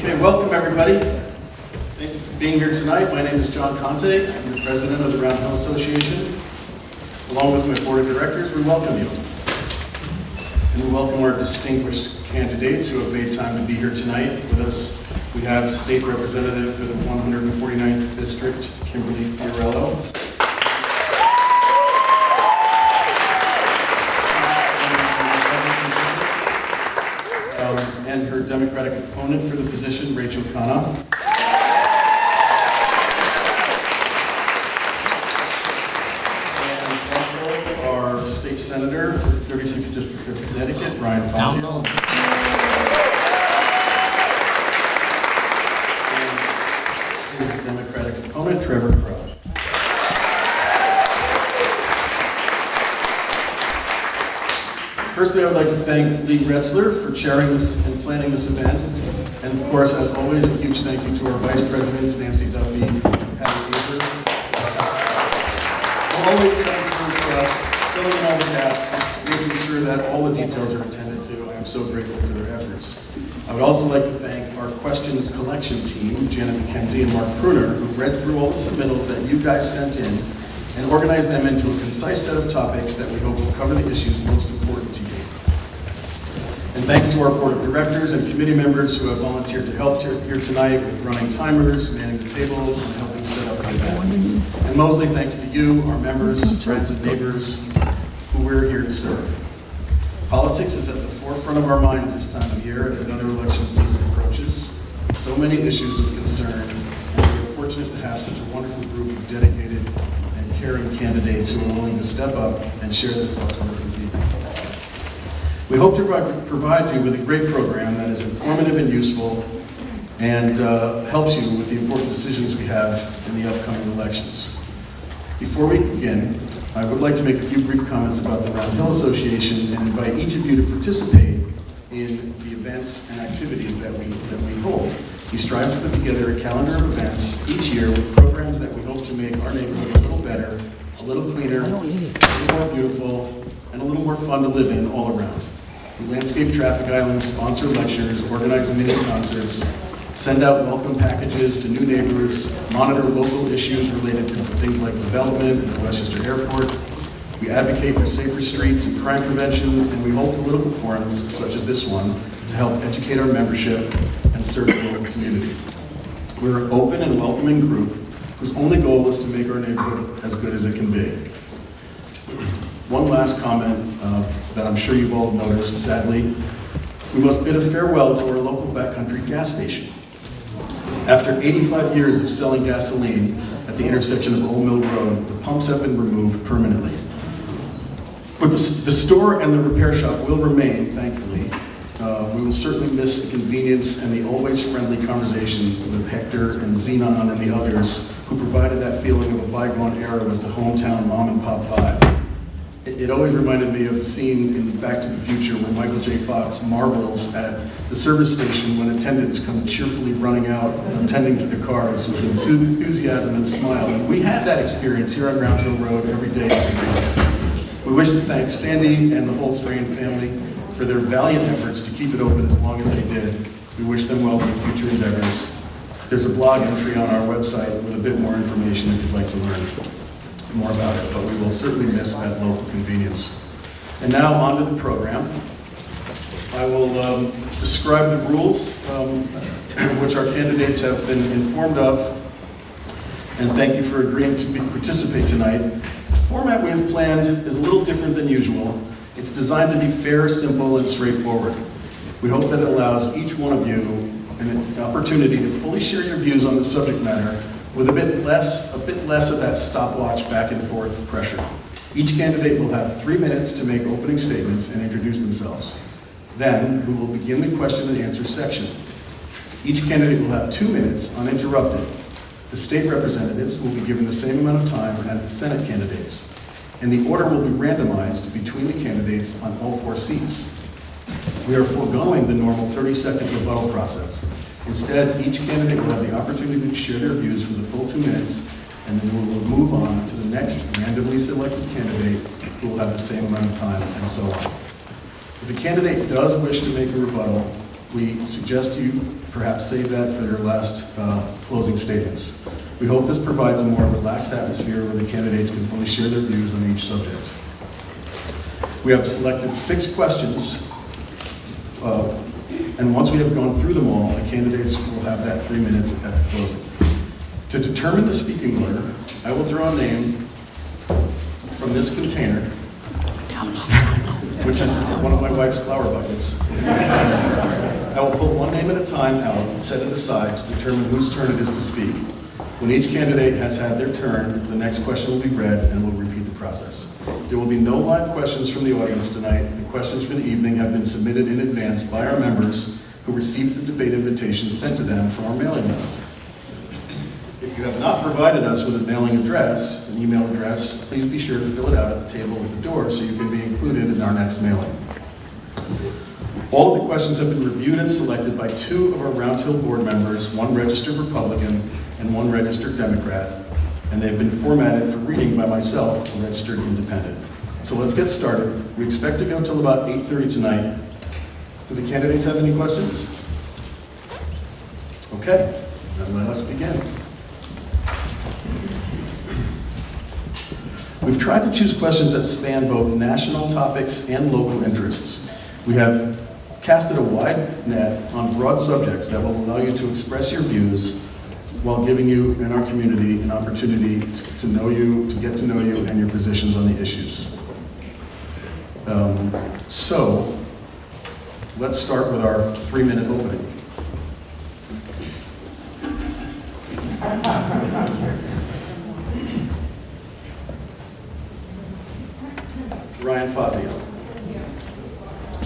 Okay, welcome everybody. Thank you for being here tonight. My name is John Conte. I'm the president of the Round Hill Association. Along with my board of directors, we welcome you. And we welcome our distinguished candidates who have made time to be here tonight with us. We have State Representative for the 149th District, Kimberly Fiorello. And her Democratic opponent for the position, Rachel Khanna. And also our state senator, 36th District of Connecticut, Ryan Fonzie. And his Democratic opponent, Trevor Crow. Firstly, I would like to thank Lee Retzler for chairing this and planning this event. And of course, as always, a huge thank you to our Vice Presidents, Nancy Duffy and Patty Weaver. Always thank you for us, filling in all the gaps, making sure that all the details are attended to. I am so grateful for their efforts. I would also like to thank our question collection team, Janet McKenzie and Mark Pruner, who read through all the submittals that you guys sent in and organized them into a concise set of topics that we hope will cover the issues most important to you. And thanks to our board of directors and committee members who have volunteered to help here tonight with running timers, manning the tables, and helping set up the event. And mostly thanks to you, our members, friends, and neighbors who we're here to serve. Politics is at the forefront of our minds this time of year as another election season approaches. So many issues of concern, and we are fortunate to have such a wonderful group of dedicated and caring candidates who are willing to step up and share their thoughts with us this evening. We hope to provide you with a great program that is informative and useful and helps you with the important decisions we have in the upcoming elections. Before we begin, I would like to make a few brief comments about the Round Hill Association and invite each of you to participate in the events and activities that we hold. We strive to put together a calendar of events each year with programs that we hope to make our neighborhood a little better, a little cleaner, a little more beautiful, and a little more fun to live in all around. We landscape traffic islands, sponsor lectures, organize mini concerts, send out welcome packages to new neighbors, monitor local issues related to things like development at the Westchester Airport. We advocate for safer streets and crime prevention, and we hold political forums such as this one to help educate our membership and serve the local community. We're an open and welcoming group whose only goal is to make our neighborhood as good as it can be. One last comment that I'm sure you've all noticed, sadly, we must bid a farewell to our local backcountry gas station. After 85 years of selling gasoline at the intersection of Old Mill Road, the pumps have been removed permanently. But the store and the repair shop will remain, thankfully. We will certainly miss the convenience and the always friendly conversation with Hector and Xenon and the others who provided that feeling of a bygone era with the hometown mom and pop vibe. It always reminded me of the scene in Back to the Future where Michael J. Fox marvels at the service station when attendants come cheerfully running out, attending to the cars with enthusiasm and smile. And we had that experience here on Round Hill Road every day. We wish to thank Sandy and the whole Strain family for their valiant efforts to keep it open as long as they did. We wish them well in future endeavors. There's a blog entry on our website with a bit more information if you'd like to learn more about it, but we will certainly miss that local convenience. And now on to the program. I will describe the rules which our candidates have been informed of, and thank you for agreeing to participate tonight. The format we have planned is a little different than usual. It's designed to be fair, simple, and straightforward. We hope that it allows each one of you an opportunity to fully share your views on the subject matter with a bit less of that stopwatch back and forth pressure. Each candidate will have 3 minutes to make opening statements and introduce themselves. Then we will begin the question and answer section. Each candidate will have 2 minutes uninterrupted. The state representatives will be given the same amount of time as the Senate candidates, and the order will be randomized between the candidates on all 4 seats. We are foregoing the normal 30-second rebuttal process. Instead, each candidate will have the opportunity to share their views for the full 2 minutes, and then we will move on to the next randomly selected candidate who will have the same amount of time, and so on. If a candidate does wish to make a rebuttal, We suggest you perhaps save that for your last closing statements. We hope this provides a more relaxed atmosphere where the candidates can fully share their views on each subject. We have selected 6 questions, and once we have gone through them all, the candidates will have that 3 minutes at the closing. To determine the speaking order, I will draw a name from this container, which is one of my wife's flower buckets. I will pull one name at a time out and set it aside to determine whose turn it is to speak. When each candidate has had their turn, the next question will be read and we'll repeat the process. There will be no live questions from the audience tonight. The questions for the evening have been submitted in advance by our members who received the debate invitation sent to them from our mailing list. If you have not provided us with a mailing address, an email address, please be sure to fill it out at the table at the door so you can be included in our next mailing. All of the questions have been reviewed and selected by 2 of our Round Hill board members, 1 registered Republican and 1 registered Democrat, and they've been formatted for reading by myself, a registered independent. So let's get started. We expect to go till about 8:30 tonight. Do the candidates have any questions? Okay, then let us begin. We've tried to choose questions that span both national topics and local interests. We have casted a wide net on broad subjects that will allow you to express your views while giving you and our community an opportunity to know you, to get to know you and your positions on the issues. So let's start with our 3-minute opening. Ryan Fazio.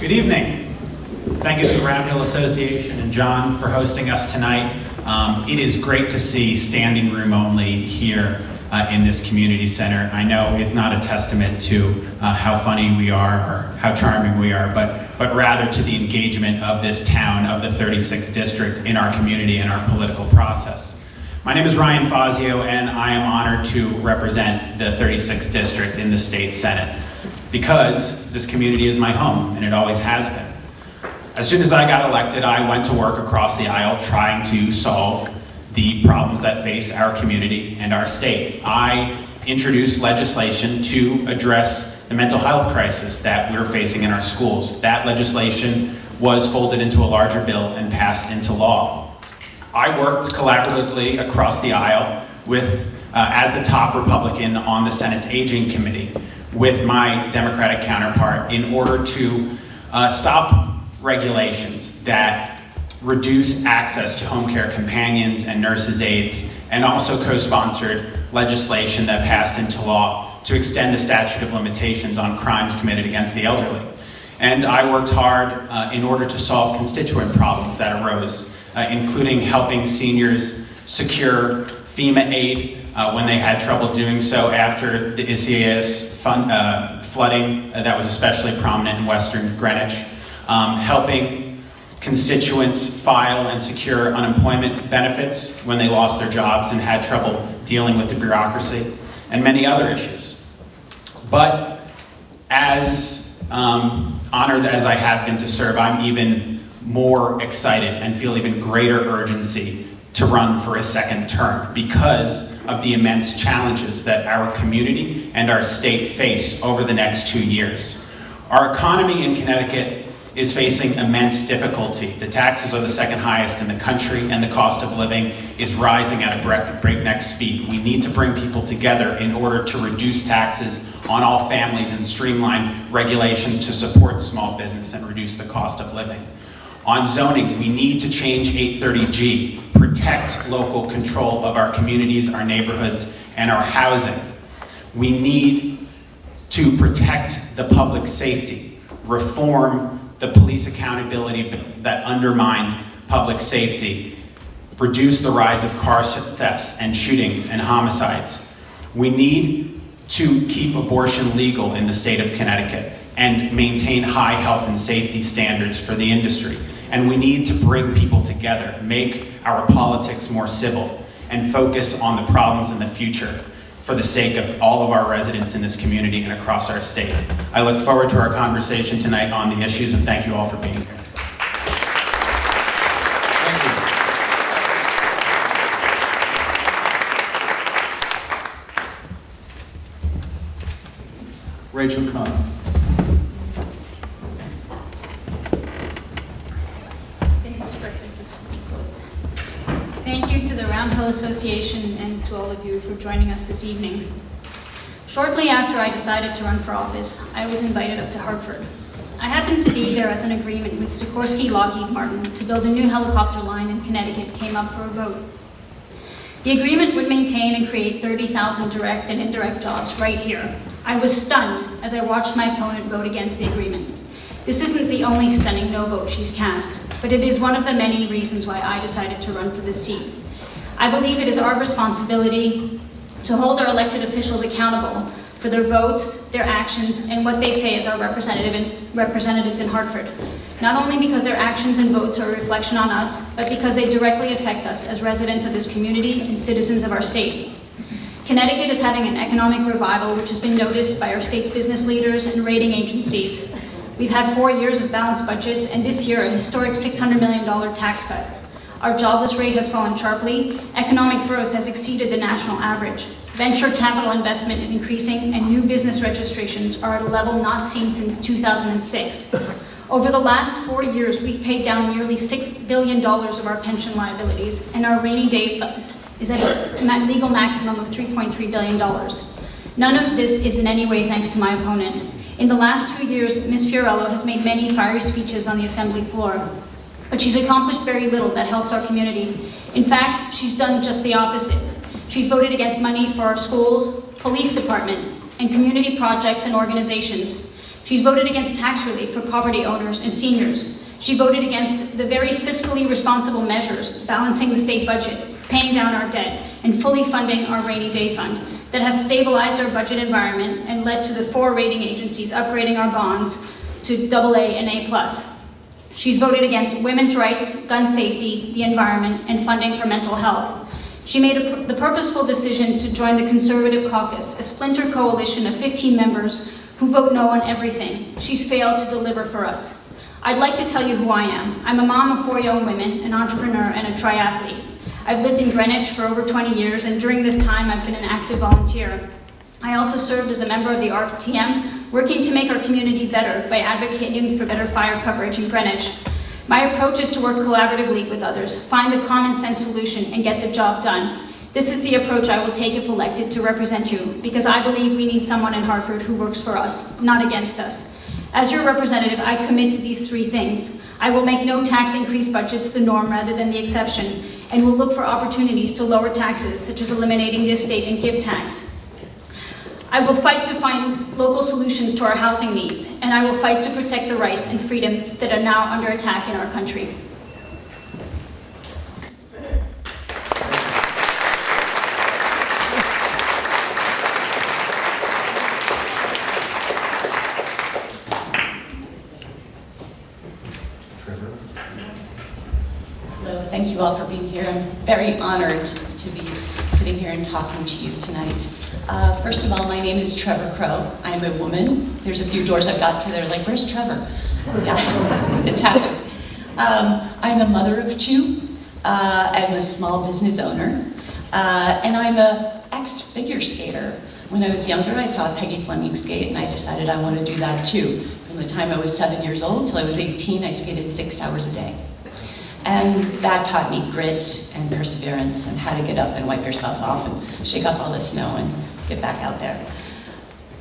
Good evening. Thank you to the Round Hill Association and John for hosting us tonight. It is great to see standing room only here in this community center. I know it's not a testament to how funny we are or how charming we are, but rather to the engagement of this town, of the 36th district in our community and our political process. My name is Ryan Fazio, and I am honored to represent the 36th district in the state Senate, because this community is my home, and it always has been. As soon as I got elected, I went to work across the aisle trying to solve the problems that face our community and our state. I introduced legislation to address the mental health crisis that we're facing in our schools. That legislation was folded into a larger bill and passed into law. I worked collaboratively across the aisle with, as the top Republican on the Senate's Aging Committee, with my Democratic counterpart in order to stop regulations that reduce access to home care companions and nurses' aides, and also co-sponsored legislation that passed into law to extend the statute of limitations on crimes committed against the elderly. And I worked hard in order to solve constituent problems that arose, including helping seniors secure FEMA aid when they had trouble doing so after the Isaias flooding that was especially prominent in Western Greenwich, helping constituents file and secure unemployment benefits when they lost their jobs and had trouble dealing with the bureaucracy, and many other issues. But as honored as I have been to serve, I'm even more excited and feel even greater urgency to run for a second term because of the immense challenges that our community and our state face over the next 2 years. Our economy in Connecticut is facing immense difficulty. The taxes are the 2nd highest in the country, and the cost of living is rising at a breakneck speed. We need to bring people together in order to reduce taxes on all families and streamline regulations to support small business and reduce the cost of living. On zoning, we need to change 830G, protect local control of our communities, our neighborhoods, and our housing. We need to protect the public safety, reform the police accountability that undermine public safety, reduce the rise of car thefts and shootings and homicides. We need to keep abortion legal in the state of Connecticut and maintain high health and safety standards for the industry. And we need to bring people together, make our politics more civil, and focus on the problems in the future for the sake of all of our residents in this community and across our state. I look forward to our conversation tonight on the issues, and thank you all for being here. Rachel Kahn. Thank you to the Round Hill Association and to all of you for joining us this evening. Shortly after I decided to run for office, I was invited up to Hartford. I happened to be there as an agreement with Sikorsky Lockheed Martin to build a new helicopter line in Connecticut came up for a vote. The agreement would maintain and create 30,000 direct and indirect jobs right here. I was stunned as I watched my opponent vote against the agreement. This isn't the only stunning no vote she's cast, but it is one of the many reasons why I decided to run for this seat. I believe it is our responsibility to hold our elected officials accountable for their votes, their actions, and what they say as our representatives in Hartford. Not only because their actions and votes are a reflection on us, but because they directly affect us as residents of this community and citizens of our state. Connecticut is having an economic revival which has been noticed by our state's business leaders and rating agencies. We've had 4 years of balanced budgets, and this year a historic $600 million tax cut. Our jobless rate has fallen sharply, economic growth has exceeded the national average, venture capital investment is increasing, and new business registrations are at a level not seen since 2006. Over the last 4 years, we've paid down nearly $6 billion of our pension liabilities, and our rainy day fund is at its legal maximum of $3.3 billion. None of this is in any way thanks to my opponent. In the last 2 years, Ms. Fiorello has made many fiery speeches on the assembly floor, but she's accomplished very little that helps our community. In fact, she's done just the opposite. She's voted against money for our schools, police department, and community projects and organizations. She's voted against tax relief for poverty owners and seniors. She voted against the very fiscally responsible measures, balancing the state budget, paying down our debt, and fully funding our rainy day fund that have stabilized our budget environment and led to the 4 rating agencies upgrading our bonds to AA and A+. She's voted against women's rights, gun safety, the environment, and funding for mental health. She made the purposeful decision to join the Conservative Caucus, a splinter coalition of 15 members who vote no on everything. She's failed to deliver for us. I'd like to tell you who I am. I'm a mom of 4 young women, an entrepreneur, and a triathlete. I've lived in Greenwich for over 20 years, and during this time, I've been an active volunteer. I also served as a member of the RTM, working to make our community better by advocating for better fire coverage in Greenwich. My approach is to work collaboratively with others, find the common sense solution, and get the job done. This is the approach I will take if elected to represent you, because I believe we need someone in Hartford who works for us, not against us. As your representative, I commit to these 3 things. I will make no tax increase budgets the norm rather than the exception, and will look for opportunities to lower taxes, such as eliminating the estate and gift tax. I will fight to find local solutions to our housing needs, and I will fight to protect the rights and freedoms that are now under attack in our country. Hello, thank you all for being here. I'm very honored to be sitting here and talking to you tonight. First of all, my name is Trevor Crow. I'm a woman. There's a few doors I've got to. They're like, where's Trevor? Yeah, it's happened. I'm a mother of 2. I'm a small business owner. And I'm an ex-figure skater. When I was younger, I saw Peggy Fleming skate, and I decided I want to do that too. From the time I was 7 years old till I was 18, I skated 6 hours a day. And that taught me grit and perseverance and how to get up and wipe yourself off and shake off all the snow and get back out there.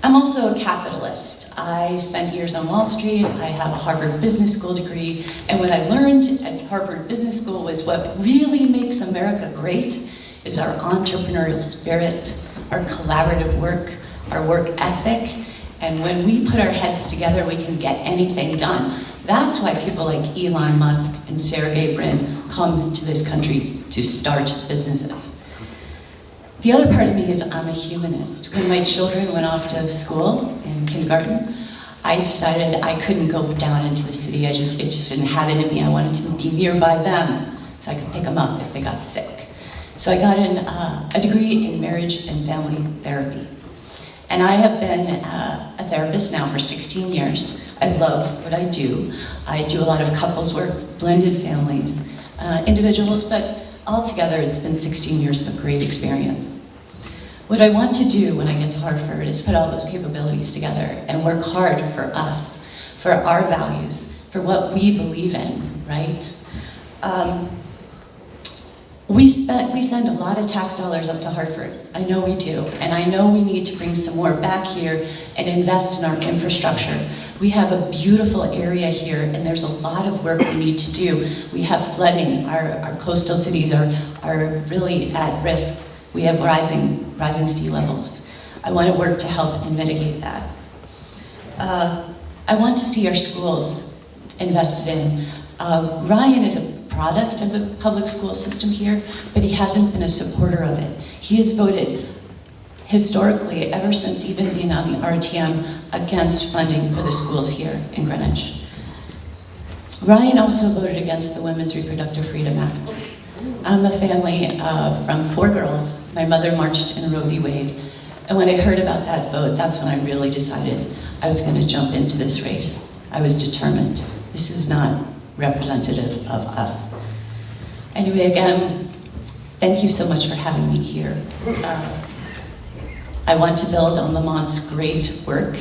I'm also a capitalist. I spent years on Wall Street. I have a Harvard Business School degree. And what I learned at Harvard Business School was what really makes America great is our entrepreneurial spirit, our collaborative work, our work ethic. And when we put our heads together, we can get anything done. That's why people like Elon Musk and Sergey Brin come to this country to start businesses. The other part of me is I'm a humanist. When my children went off to school in kindergarten, I decided I couldn't go down into the city. It just didn't have it in me. I wanted to be nearby them so I could pick them up if they got sick. So I got a degree in marriage and family therapy. And I have been a therapist now for 16 years. I love what I do. I do a lot of couples work, blended families, individuals, but altogether it's been 16 years of a great experience. What I want to do when I get to Hartford is put all those capabilities together and work hard for us, for our values, for what we believe in, right? We send a lot of tax dollars up to Hartford. I know we do. And I know we need to bring some more back here and invest in our infrastructure. We have a beautiful area here, and there's a lot of work we need to do. We have flooding. Our coastal cities are really at risk. We have rising sea levels. I want to work to help and mitigate that. I want to see our schools invested in. Ryan is a product of the public school system here, but he hasn't been a supporter of it. He has voted historically, ever since even being on the RTM, against funding for the schools here in Greenwich. Ryan also voted against the Women's Reproductive Freedom Act. I'm a family from 4 girls. My mother marched in Roe v. Wade. And when I heard about that vote, that's when I really decided I was going to jump into this race. I was determined. This is not representative of us. Anyway, again, thank you so much for having me here. I want to build on Lamont's great work,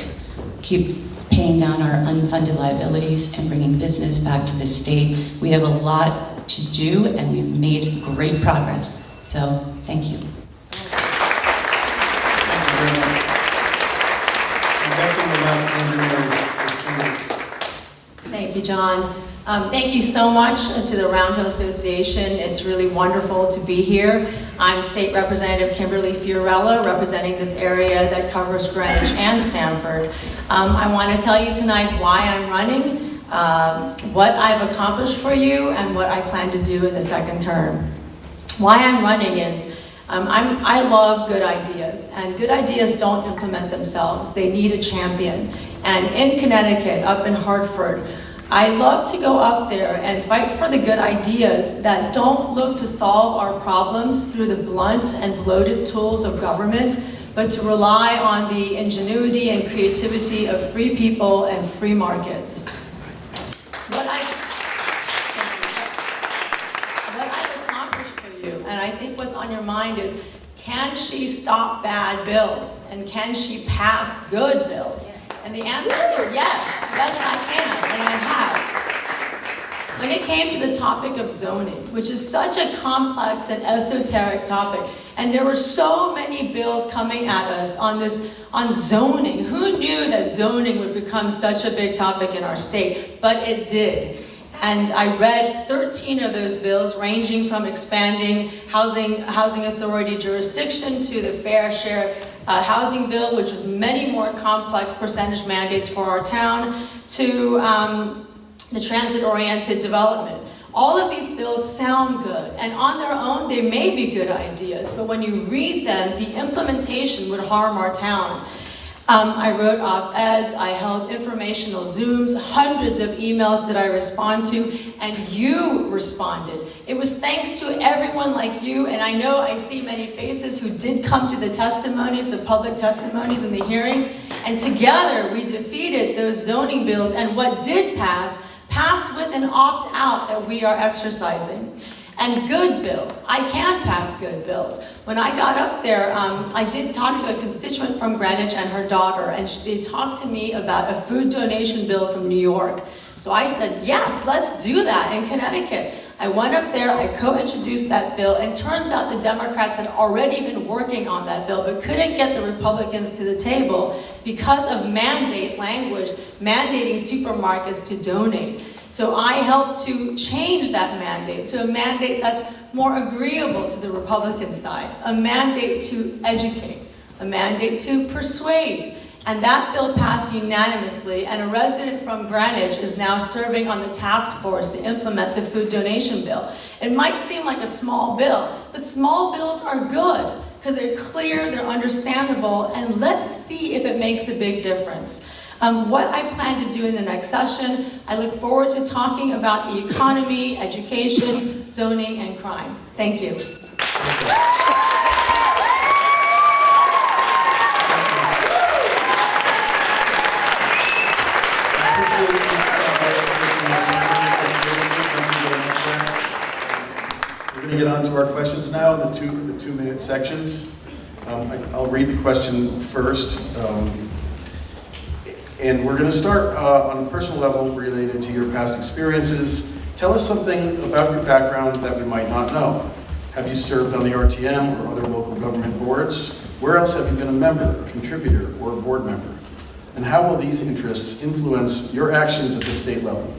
keep paying down our unfunded liabilities and bringing business back to the state. We have a lot to do, and we've made great progress. So, thank you. Thank you, John. Thank you so much to the Roundhill Association. It's really wonderful to be here. I'm State Representative Kimberly Fiorella, representing this area that covers Greenwich and Stamford. I want to tell you tonight why I'm running, what I've accomplished for you, and what I plan to do in the second term. Why I'm running is I love good ideas, and good ideas don't implement themselves. They need a champion. And in Connecticut, up in Hartford, I love to go up there and fight for the good ideas that don't look to solve our problems through the blunt and bloated tools of government, but to rely on the ingenuity and creativity of free people and free markets. What I've accomplished for you, and I think what's on your mind is, can she stop bad bills? And can she pass good bills? And the answer is yes. Yes, I can, and I have. When it came to the topic of zoning, which is such a complex and esoteric topic, and there were so many bills coming at us on zoning. Who knew that zoning would become such a big topic in our state? But it did. And I read 13 of those bills, ranging from expanding housing authority jurisdiction to the fair share housing bill, which was many more complex percentage mandates for our town, to the transit-oriented development. All of these bills sound good, and on their own, they may be good ideas, but when you read them, the implementation would harm our town. I wrote op-eds, I held informational Zooms, hundreds of emails that I respond to, and you responded. It was thanks to everyone like you, and I know I see many faces who did come to the testimonies, the public testimonies and the hearings, and together we defeated those zoning bills, and what did passed with an opt-out that we are exercising. And good bills. I can pass good bills. When I got up there, I did talk to a constituent from Greenwich and her daughter, and they talked to me about a food donation bill from New York. So I said, yes, let's do that in Connecticut. I went up there, I co-introduced that bill, and turns out the Democrats had already been working on that bill, but couldn't get the Republicans to the table because of mandate language, mandating supermarkets to donate. So I helped to change that mandate to a mandate that's more agreeable to the Republican side, a mandate to educate, a mandate to persuade. And that bill passed unanimously, and a resident from Greenwich is now serving on the task force to implement the food donation bill. It might seem like a small bill, but small bills are good because they're clear, they're understandable, and let's see if it makes a big difference. What I plan to do in the next session, I look forward to talking about the economy, education, zoning, and crime. Thank you. We're going to get on to our questions now, the two-minute sections. I'll read the question first. And we're going to start on a personal level related to your past experiences. Tell us something about your background that we might not know. Have you served on the RTM or other local government boards? Where else have you been a member, a contributor, or a board member? And how will these interests influence your actions at the state level?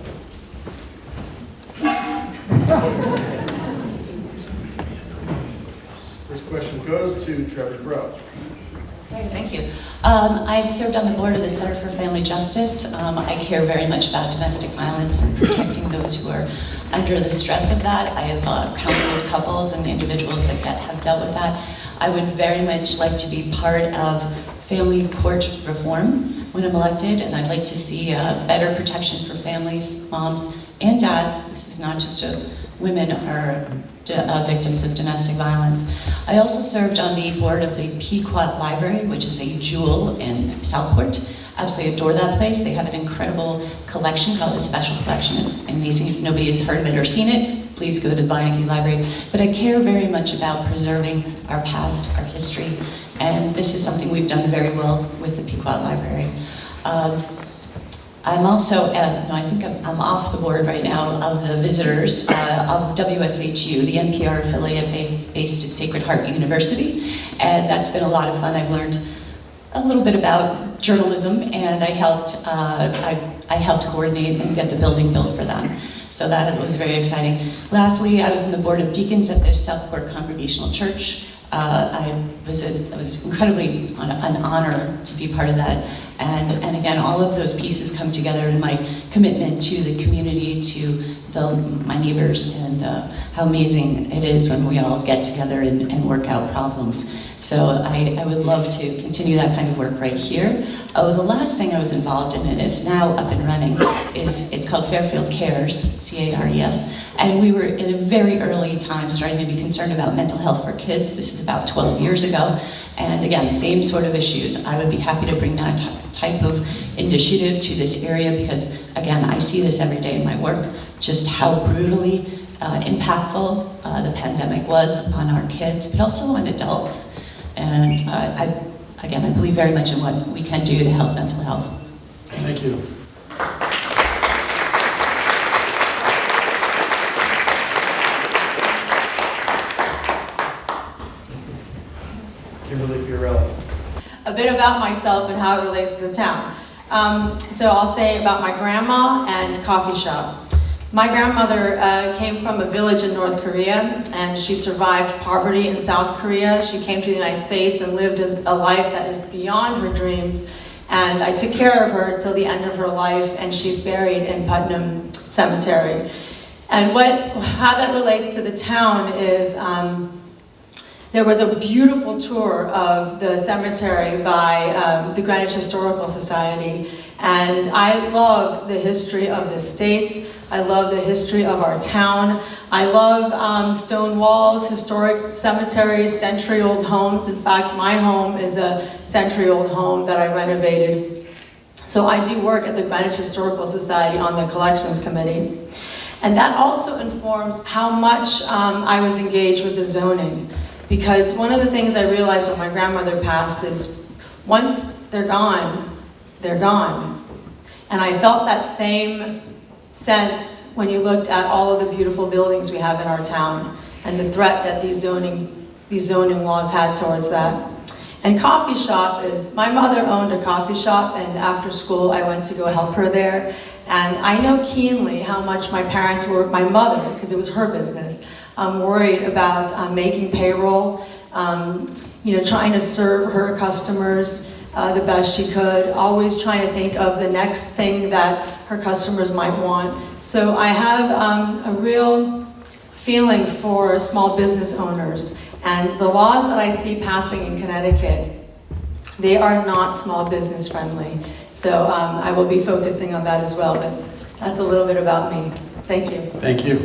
First question goes to Trevor Grow. Thank you. I've served on the board of the Center for Family Justice. I care very much about domestic violence and protecting those who are under the stress of that. I have counseled couples and individuals that have dealt with that. I would very much like to be part of family court reform when I'm elected, and I'd like to see better protection for families, moms, and dads. This is not just women are victims of domestic violence. I also served on the board of the Pequot Library, which is a jewel in Southport. Absolutely adore that place. They have an incredible collection called a special collection. It's amazing. If nobody has heard of it or seen it, please go to the Beinecke Library. But I care very much about preserving our past, our history, and this is something we've done very well with the Pequot Library. I'm also, I think I'm off the board right now of the visitors of WSHU, the NPR affiliate based at Sacred Heart University, and that's been a lot of fun. I've learned a little bit about journalism, and I helped coordinate and get the building built for them. So that was very exciting. Lastly, I was in the board of deacons at the Southport Congregational Church. It was incredibly an honor to be part of that. And again, all of those pieces come together in my commitment to the community, to my neighbors, and how amazing it is when we all get together and work out problems. So I would love to continue that kind of work right here. Oh, the last thing I was involved in, and is now up and running, it's called Fairfield Cares, C-A-R-E-S. And we were in a very early time starting to be concerned about mental health for kids. This is about 12 years ago. And again, same sort of issues. I would be happy to bring that type of initiative to this area because, again, I see this every day in my work, just how brutally impactful the pandemic was on our kids, but also on adults. And I believe very much in what we can do to help mental health. Thanks. Thank you. Kimberly Fiorelli. A bit about myself and how it relates to the town. So I'll say about my grandma and coffee shop. My grandmother came from a village in North Korea, and she survived poverty in South Korea. She came to the United States and lived a life that is beyond her dreams. And I took care of her until the end of her life, and she's buried in Putnam Cemetery. And how that relates to the town is there was a beautiful tour of the cemetery by the Greenwich Historical Society. And I love the history of the state. I love the history of our town. I love stone walls, historic cemeteries, century-old homes. In fact, my home is a century-old home that I renovated. So I do work at the Greenwich Historical Society on the collections committee. And that also informs how much I was engaged with the zoning. Because one of the things I realized when my grandmother passed is once they're gone, they're gone. And I felt that same sense when you looked at all of the beautiful buildings we have in our town and the threat that these zoning laws had towards that. And coffee shop is, my mother owned a coffee shop, and after school I went to go help her there. And I know keenly how much my parents were, my mother, because it was her business, worried about making payroll, trying to serve her customers the best she could, always trying to think of the next thing that her customers might want. So I have a real feeling for small business owners. And the laws that I see passing in Connecticut, they are not small business friendly. So I will be focusing on that as well, but that's a little bit about me. Thank you. Thank you.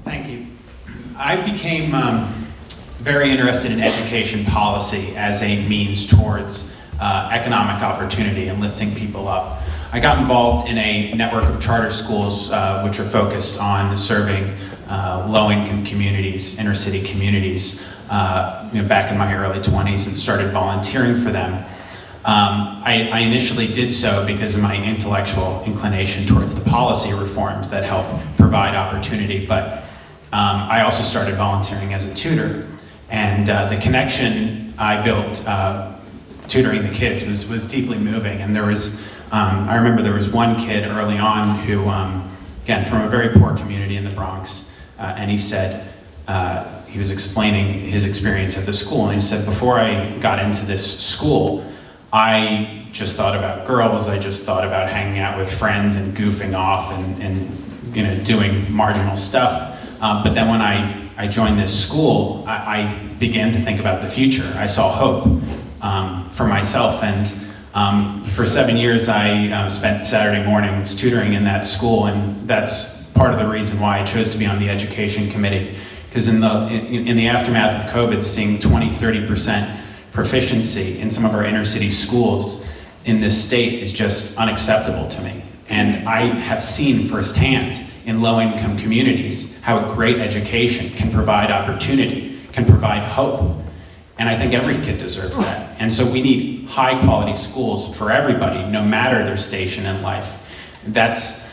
Thank you. I became very interested in education policy as a means towards economic opportunity and lifting people up. I got involved in a network of charter schools which are focused on serving low-income communities, inner-city communities, back in my early 20s, and started volunteering for them. I initially did so because of my intellectual inclination towards the policy reforms that help provide opportunity, but I also started volunteering as a tutor, and the connection I built tutoring the kids was deeply moving. And there was, I remember there was one kid early on who, again, from a very poor community in the Bronx, and he said, he was explaining his experience at the school, and he said, before I got into this school, I just thought about girls, I just thought about hanging out with friends and goofing off and doing marginal stuff. But then when I joined this school, I began to think about the future. I saw hope for myself, and for 7 years I spent Saturday mornings tutoring in that school, and that's part of the reason why I chose to be on the education committee. Because in the aftermath of COVID, seeing 20-30% proficiency in some of our inner city schools in this state is just unacceptable to me. And I have seen firsthand in low-income communities how a great education can provide opportunity, can provide hope. And I think every kid deserves that. And so we need high-quality schools for everybody, no matter their station in life. That's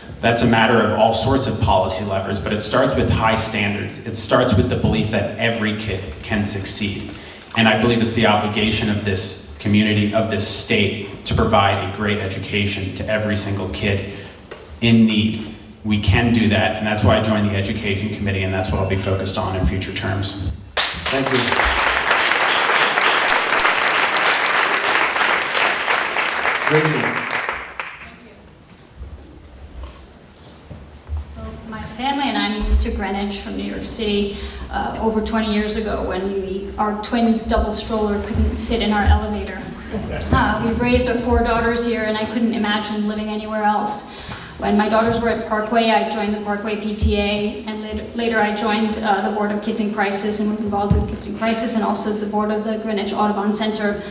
a matter of all sorts of policy levers, but it starts with high standards. It starts with the belief that every kid can succeed. And I believe it's the obligation of this community, of this state, to provide a great education to every single kid in need. We can do that, and that's why I joined the Education Committee, and that's what I'll be focused on in future terms. Thank you. Rachel. My family and I moved to Greenwich from New York City over 20 years ago when our twins' double stroller couldn't fit in our elevator. We raised our 4 daughters here, and I couldn't imagine living anywhere else. When my daughters were at Parkway, I joined the Parkway PTA, and later I joined the Board of Kids in Crisis and was involved with Kids in Crisis, and also the board of the Greenwich Audubon Center.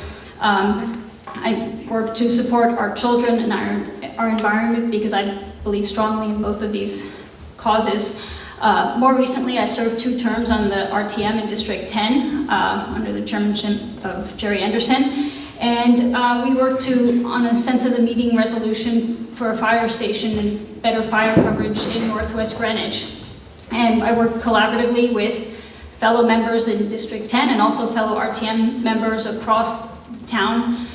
I work to support our children and our environment because I believe strongly in both of these causes. More recently, I served 2 terms on the RTM in District 10 under the chairmanship of Jerry Anderson. And we worked on a sense of the meeting resolution for a fire station and better fire coverage in Northwest Greenwich. And I worked collaboratively with fellow members in District 10 and also fellow RTM members across town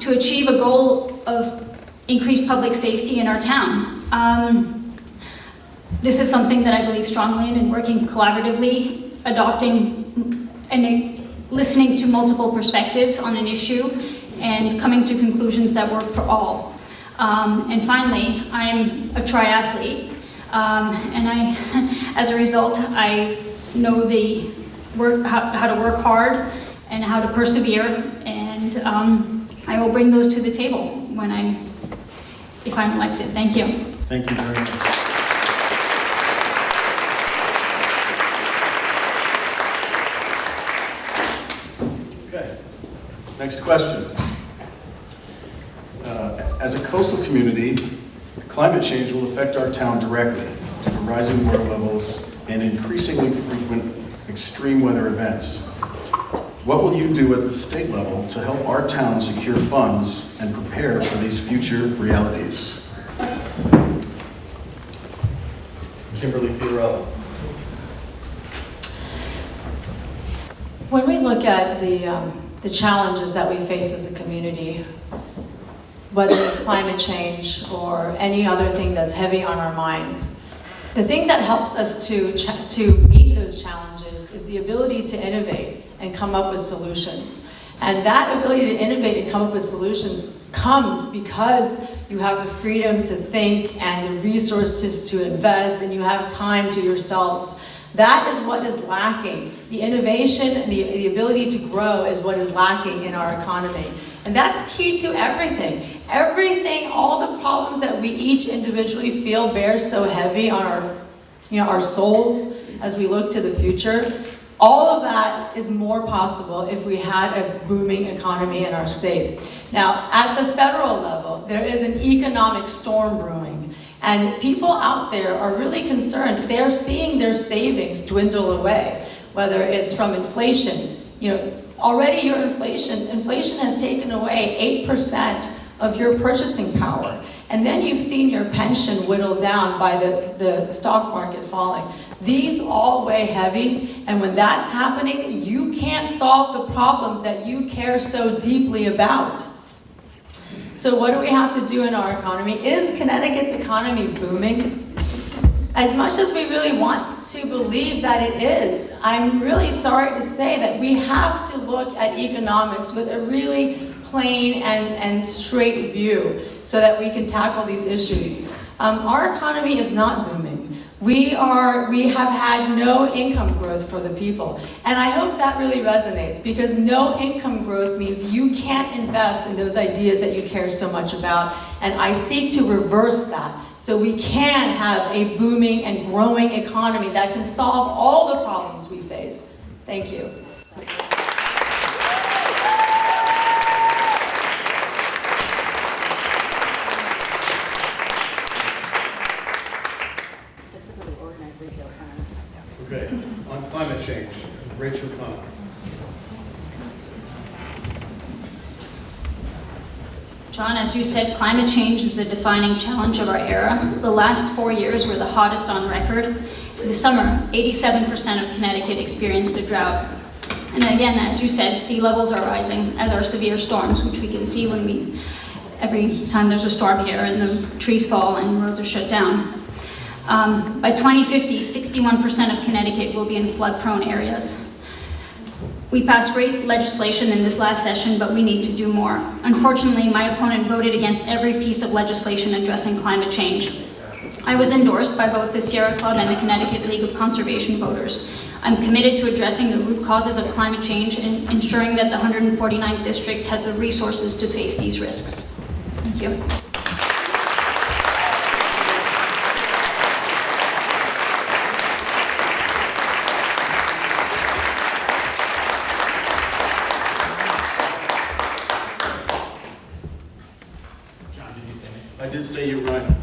to achieve a goal of increased public safety in our town. This is something that I believe strongly in, and working collaboratively, adopting and listening to multiple perspectives on an issue and coming to conclusions that work for all. And finally, I'm a triathlete, and as a result, I know how to work hard and how to persevere, and I will bring those to the table if I'm elected. Thank you. Thank you very much. Okay, next question. As a coastal community, climate change will affect our town directly due to rising water levels and increasingly frequent extreme weather events. What will you do at the state level to help our town secure funds and prepare for these future realities? Kimberly Fiorello. When we look at the challenges that we face as a community, whether it's climate change or any other thing that's heavy on our minds, the thing that helps us to meet those challenges is the ability to innovate and come up with solutions. And that ability to innovate and come up with solutions comes because you have the freedom to think and the resources to invest, and you have time to yourselves. That is what is lacking. The innovation and the ability to grow is what is lacking in our economy. And that's key to everything. Everything, all the problems that we each individually feel bears so heavy on our souls as we look to the future. All of that is more possible if we had a booming economy in our state. Now, at the federal level, there is an economic storm brewing, and people out there are really concerned. They're seeing their savings dwindle away, whether it's from inflation. Already your inflation has taken away 8% of your purchasing power. And then you've seen your pension whittled down by the stock market falling. These all weigh heavy, and when that's happening, you can't solve the problems that you care so deeply about. So what do we have to do in our economy? Is Connecticut's economy booming? As much as we really want to believe that it is, I'm really sorry to say that we have to look at economics with a really plain and straight view so that we can tackle these issues. Our economy is not booming. We have had no income growth for the people. And I hope that really resonates, because no income growth means you can't invest in those ideas that you care so much about. And I seek to reverse that, so we can have a booming and growing economy that can solve all the problems we face. Thank you. Okay, on climate change, Rachel Connor. John, as you said, climate change is the defining challenge of our era. The last 4 years were the hottest on record. This summer, 87% of Connecticut experienced a drought. And again, as you said, sea levels are rising, as are severe storms, which we can see every time there's a storm here and the trees fall and roads are shut down. By 2050, 61% of Connecticut will be in flood-prone areas. We passed great legislation in this last session, but we need to do more. Unfortunately, my opponent voted against every piece of legislation addressing climate change. I was endorsed by both the Sierra Club and the Connecticut League of Conservation Voters. I'm committed to addressing the root causes of climate change and ensuring that the 149th District has the resources to face these risks. Thank you. I did say you run.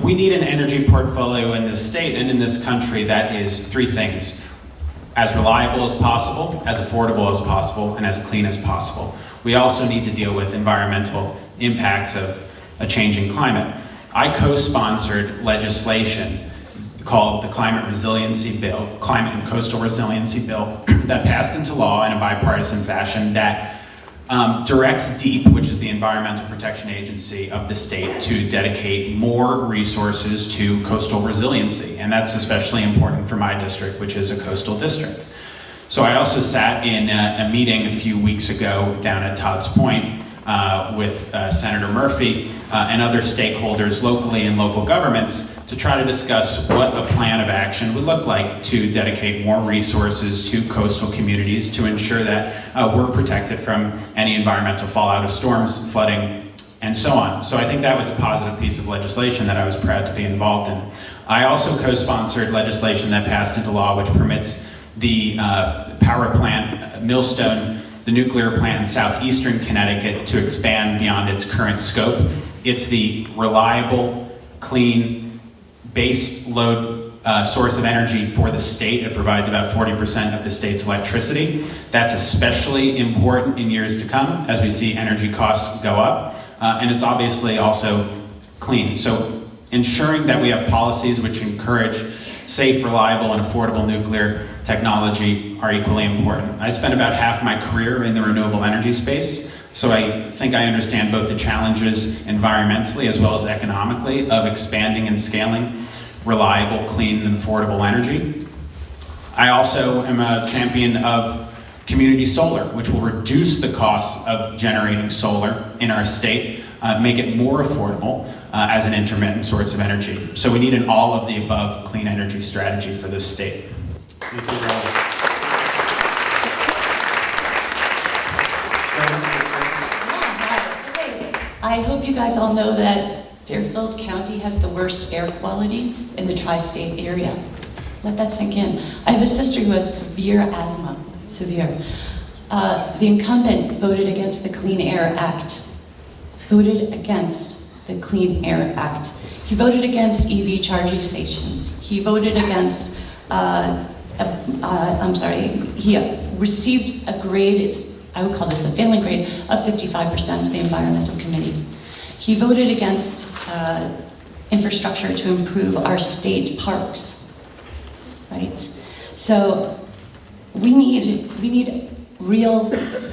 We need an energy portfolio in this state and in this country that is three things: as reliable as possible, as affordable as possible, and as clean as possible. We also need to deal with environmental impacts of a changing climate. I co-sponsored legislation called the Climate Resiliency Bill, Climate and Coastal Resiliency Bill, that passed into law in a bipartisan fashion that directs DEEP, which is the Environmental Protection Agency of the state, to dedicate more resources to coastal resiliency. And that's especially important for my district, which is a coastal district. So I also sat in a meeting a few weeks ago down at Todd's Point with Senator Murphy and other stakeholders locally in local governments to try to discuss what a plan of action would look like to dedicate more resources to coastal communities to ensure that we're protected from any environmental fallout of storms, flooding, and so on. So I think that was a positive piece of legislation that I was proud to be involved in. I also co-sponsored legislation that passed into law which permits the power plant, Millstone, the nuclear plant in southeastern Connecticut, to expand beyond its current scope. It's the reliable, clean, base load source of energy for the state. It provides about 40% of the state's electricity. That's especially important in years to come as we see energy costs go up. And it's obviously also clean. So ensuring that we have policies which encourage safe, reliable, and affordable nuclear technology are equally important. I spent about half my career in the renewable energy space, so I think I understand both the challenges environmentally as well as economically of expanding and scaling reliable, clean, and affordable energy. I also am a champion of community solar, which will reduce the costs of generating solar in our state, make it more affordable as an intermittent source of energy. So we need an all of the above clean energy strategy for this state. Thank you, Rob. I hope you guys all know that Fairfield County has the worst air quality in the tri-state area. Let that sink in. I have a sister who has severe asthma, severe. The incumbent voted against the Clean Air Act. Voted against the Clean Air Act. He voted against EV charging stations. He voted against, he received a grade, I would call this a failing grade, of 55% of the Environmental Committee. He voted against infrastructure to improve our state parks, right? So we need real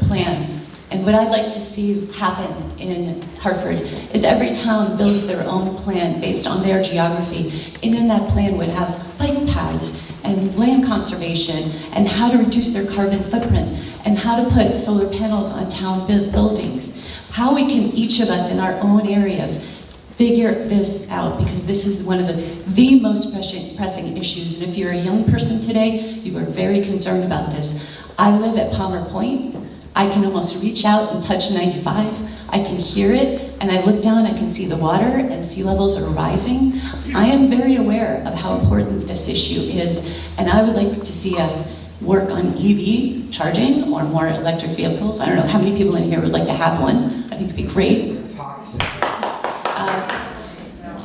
plans. And what I'd like to see happen in Hartford is every town builds their own plan based on their geography, and in that plan would have bike paths and land conservation and how to reduce their carbon footprint and how to put solar panels on town buildings. How we can, each of us in our own areas, figure this out, because this is one of the most pressing issues. And if you're a young person today, you are very concerned about this. I live at Palmer Point. I can almost reach out and touch 95. I can hear it, and I look down, I can see the water, and sea levels are rising. I am very aware of how important this issue is, and I would like to see us work on EV charging or more electric vehicles. I don't know how many people in here would like to have one. I think it'd be great.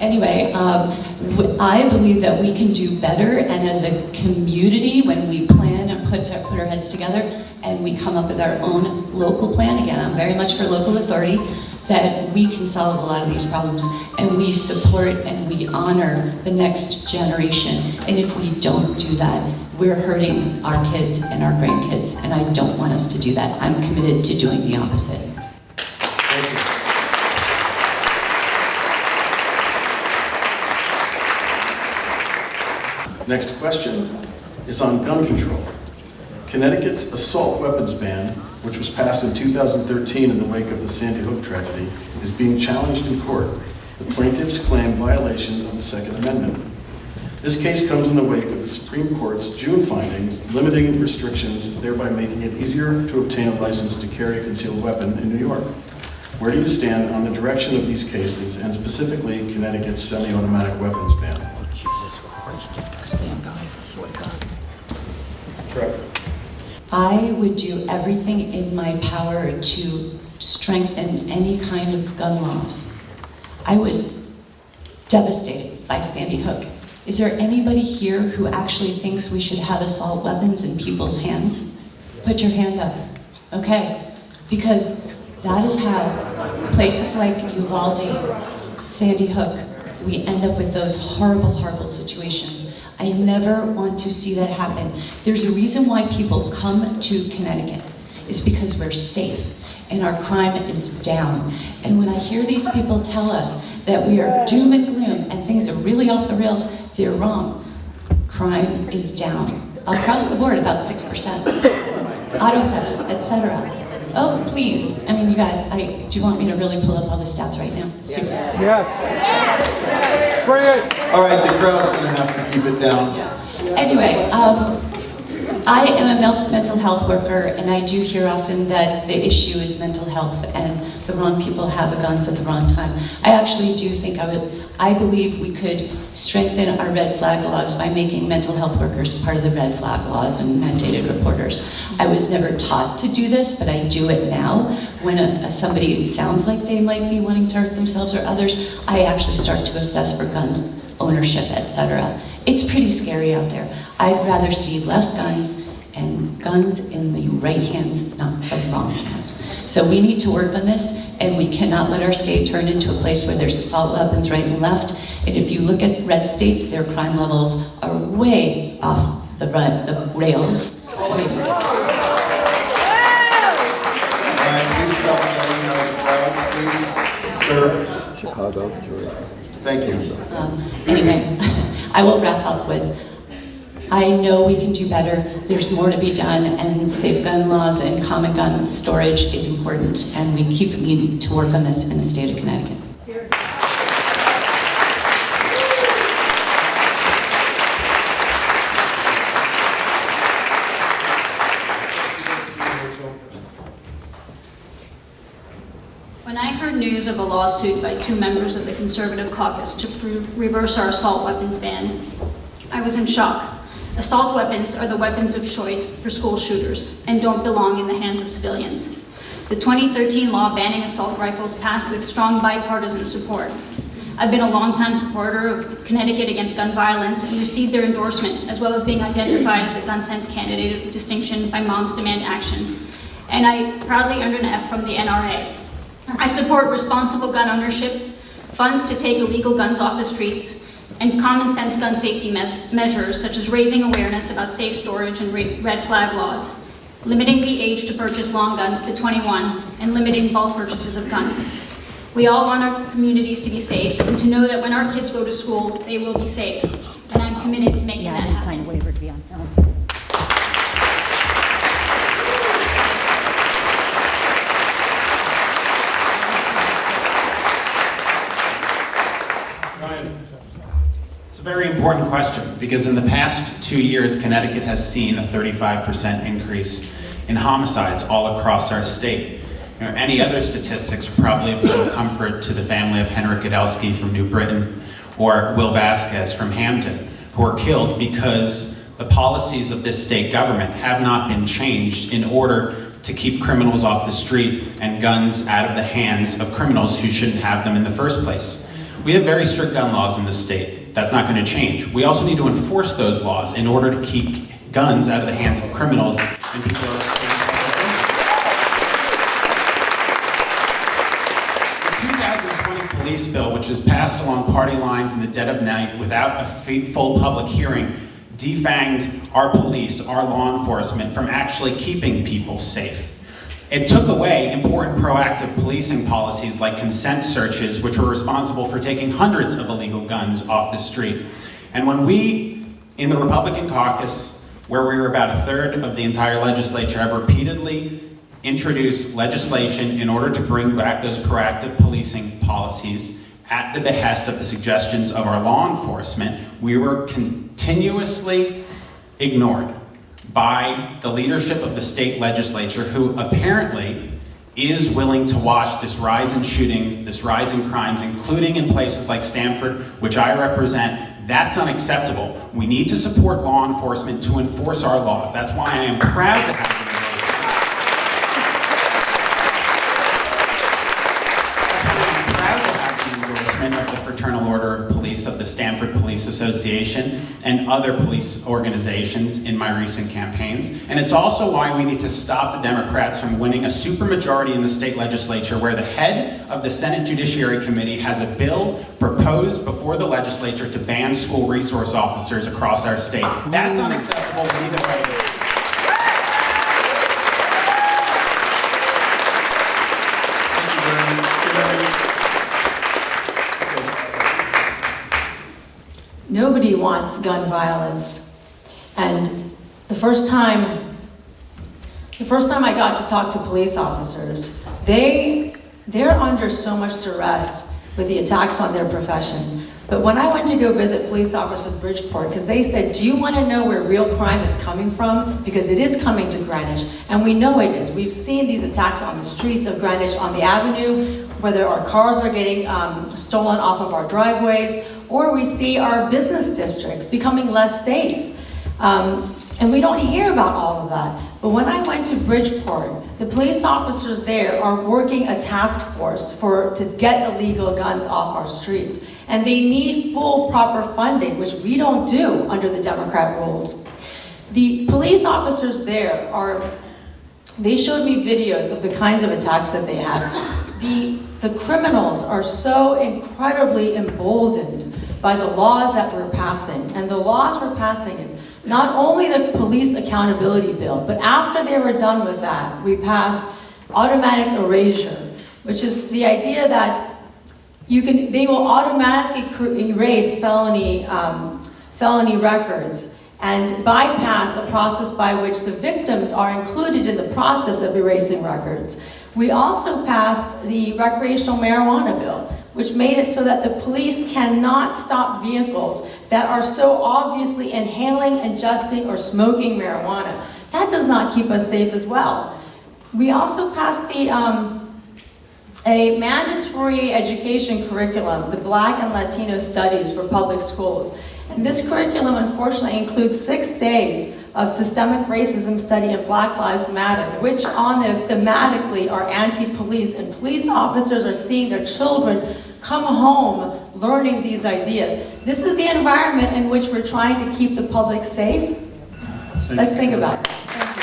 Anyway, I believe that we can do better, and as a community, when we plan and put our heads together and we come up with our own local plan, again, I'm very much for local authority, that we can solve a lot of these problems, and we support and we honor the next generation. And if we don't do that, we're hurting our kids and our grandkids, and I don't want us to do that. I'm committed to doing the opposite. Thank you. Next question is on gun control. Connecticut's assault weapons ban, which was passed in 2013 in the wake of the Sandy Hook tragedy, is being challenged in court. The plaintiffs claim violation of the Second Amendment. This case comes in the wake of the Supreme Court's June findings limiting restrictions, thereby making it easier to obtain a license to carry a concealed weapon in New York. Where do you stand on the direction of these cases, and specifically Connecticut's semi-automatic weapons ban? I would do everything in my power to strengthen any kind of gun laws. I was devastated by Sandy Hook. Is there anybody here who actually thinks we should have assault weapons in people's hands? Put your hand up. Okay, because that is how places like Uvalde, Sandy Hook, we end up with those horrible, horrible situations. I never want to see that happen. There's a reason why people come to Connecticut. It's because we're safe and our crime is down. And when I hear these people tell us that we are doom and gloom and things are really off the rails, they're wrong. Crime is down. Across the board, about 6%. Auto thefts, etc. Oh, please. I mean, you guys, do you want me to really pull up all the stats right now? Seriously. Yes. Bring it. All right, the crowd's going to have to keep it down. Anyway, I am a mental health worker, and I do hear often that the issue is mental health and the wrong people have the guns at the wrong time. I actually do think I believe we could strengthen our red flag laws by making mental health workers part of the red flag laws and mandated reporters. I was never taught to do this, but I do it now. When somebody sounds like they might be wanting to hurt themselves or others, I actually start to assess for guns, ownership, etc. It's pretty scary out there. I'd rather see less guns and guns in the right hands, not the wrong hands. So we need to work on this, and we cannot let our state turn into a place where there's assault weapons right and left. And if you look at red states, their crime levels are way off the rails. All right, please stop yelling out loud, please. Sir. Chicago 3. Thank you. Anyway, I will wrap up with, I know we can do better. There's more to be done, and safe gun laws and common gun storage is important, and we keep needing to work on this in the state of Connecticut. When I heard news of a lawsuit by 2 members of the Conservative caucus to reverse our assault weapons ban, I was in shock. Assault weapons are the weapons of choice for school shooters and don't belong in the hands of civilians. The 2013 law banning assault rifles passed with strong bipartisan support. I've been a longtime supporter of Connecticut Against Gun Violence and received their endorsement, as well as being identified as a gun sense candidate of distinction by Moms Demand Action. And I proudly earned an F from the NRA. I support responsible gun ownership, funds to take illegal guns off the streets, and common sense gun safety measures such as raising awareness about safe storage and red flag laws, limiting the age to purchase long guns to 21, and limiting bulk purchases of guns. We all want our communities to be safe and to know that when our kids go to school, they will be safe. And I'm committed to making Yeah, that I didn't sign a happen. waiver to be on film. Ryan? It's a very important question because in the past 2 years, Connecticut has seen a 35% increase in homicides all across our state. You know, any other statistics are probably of little comfort to the family of Henrik Gadelsky from New Britain or Will Vasquez from Hampton, who are killed because the policies of this state government have not been changed in order to keep criminals off the street and guns out of the hands of criminals who shouldn't have them in the first place. We have very strict gun laws in the state. That's not going to change. We also need to enforce those laws in order to keep guns out of the hands of criminals and people who are. The 2020 police bill, which was passed along party lines in the dead of night without a full public hearing, defanged our police, our law enforcement, from actually keeping people safe. It took away important proactive policing policies like consent searches, which were responsible for taking hundreds of illegal guns off the street. And when we, in the Republican caucus, where we were about a third of the entire legislature, have repeatedly introduced legislation in order to bring back those proactive policing policies at the behest of the suggestions of our law enforcement, we were continuously ignored by the leadership of the state legislature, who apparently is willing to watch this rise in shootings, this rise in crimes, including in places like Stamford, which I represent. That's unacceptable. We need to support law enforcement to enforce our laws. That's why I am proud to have the endorsement of the Fraternal Order of Police of the Stamford Police Association and other police organizations in my recent campaigns. And it's also why we need to stop the Democrats from winning a supermajority in the state legislature, where the head of the Senate Judiciary Committee has a bill proposed before the legislature to ban school resource officers across our state. That's unacceptable. We need to fight it. Nobody wants gun violence. And the first time I got to talk to police officers, they're under so much duress with the attacks on their profession. But when I went to go visit police officers in Bridgeport, because they said, do you want to know where real crime is coming from? Because it is coming to Greenwich, and we know it is. We've seen these attacks on the streets of Greenwich, on the avenue, whether our cars are getting stolen off of our driveways, or we see our business districts becoming less safe. And we don't hear about all of that. But when I went to Bridgeport, the police officers there are working a task force to get illegal guns off our streets. And they need full proper funding, which we don't do under the Democrat rules. The police officers there they showed me videos of the kinds of attacks that they had. The criminals are so incredibly emboldened by the laws that we're passing. And the laws we're passing is not only the police accountability bill, but after they were done with that, we passed automatic erasure, which is the idea that they will automatically erase felony records and bypass a process by which the victims are included in the process of erasing records. We also passed the recreational marijuana bill, which made it so that the police cannot stop vehicles that are so obviously inhaling, ingesting, or smoking marijuana. That does not keep us safe as well. We also passed a mandatory education curriculum, the Black and Latino studies for public schools. And this curriculum unfortunately includes 6 days of systemic racism study and Black Lives Matter, which on it thematically are anti-police, and police officers are seeing their children come home learning these ideas. This is the environment in which we're trying to keep the public safe. Let's think about it. Thank you.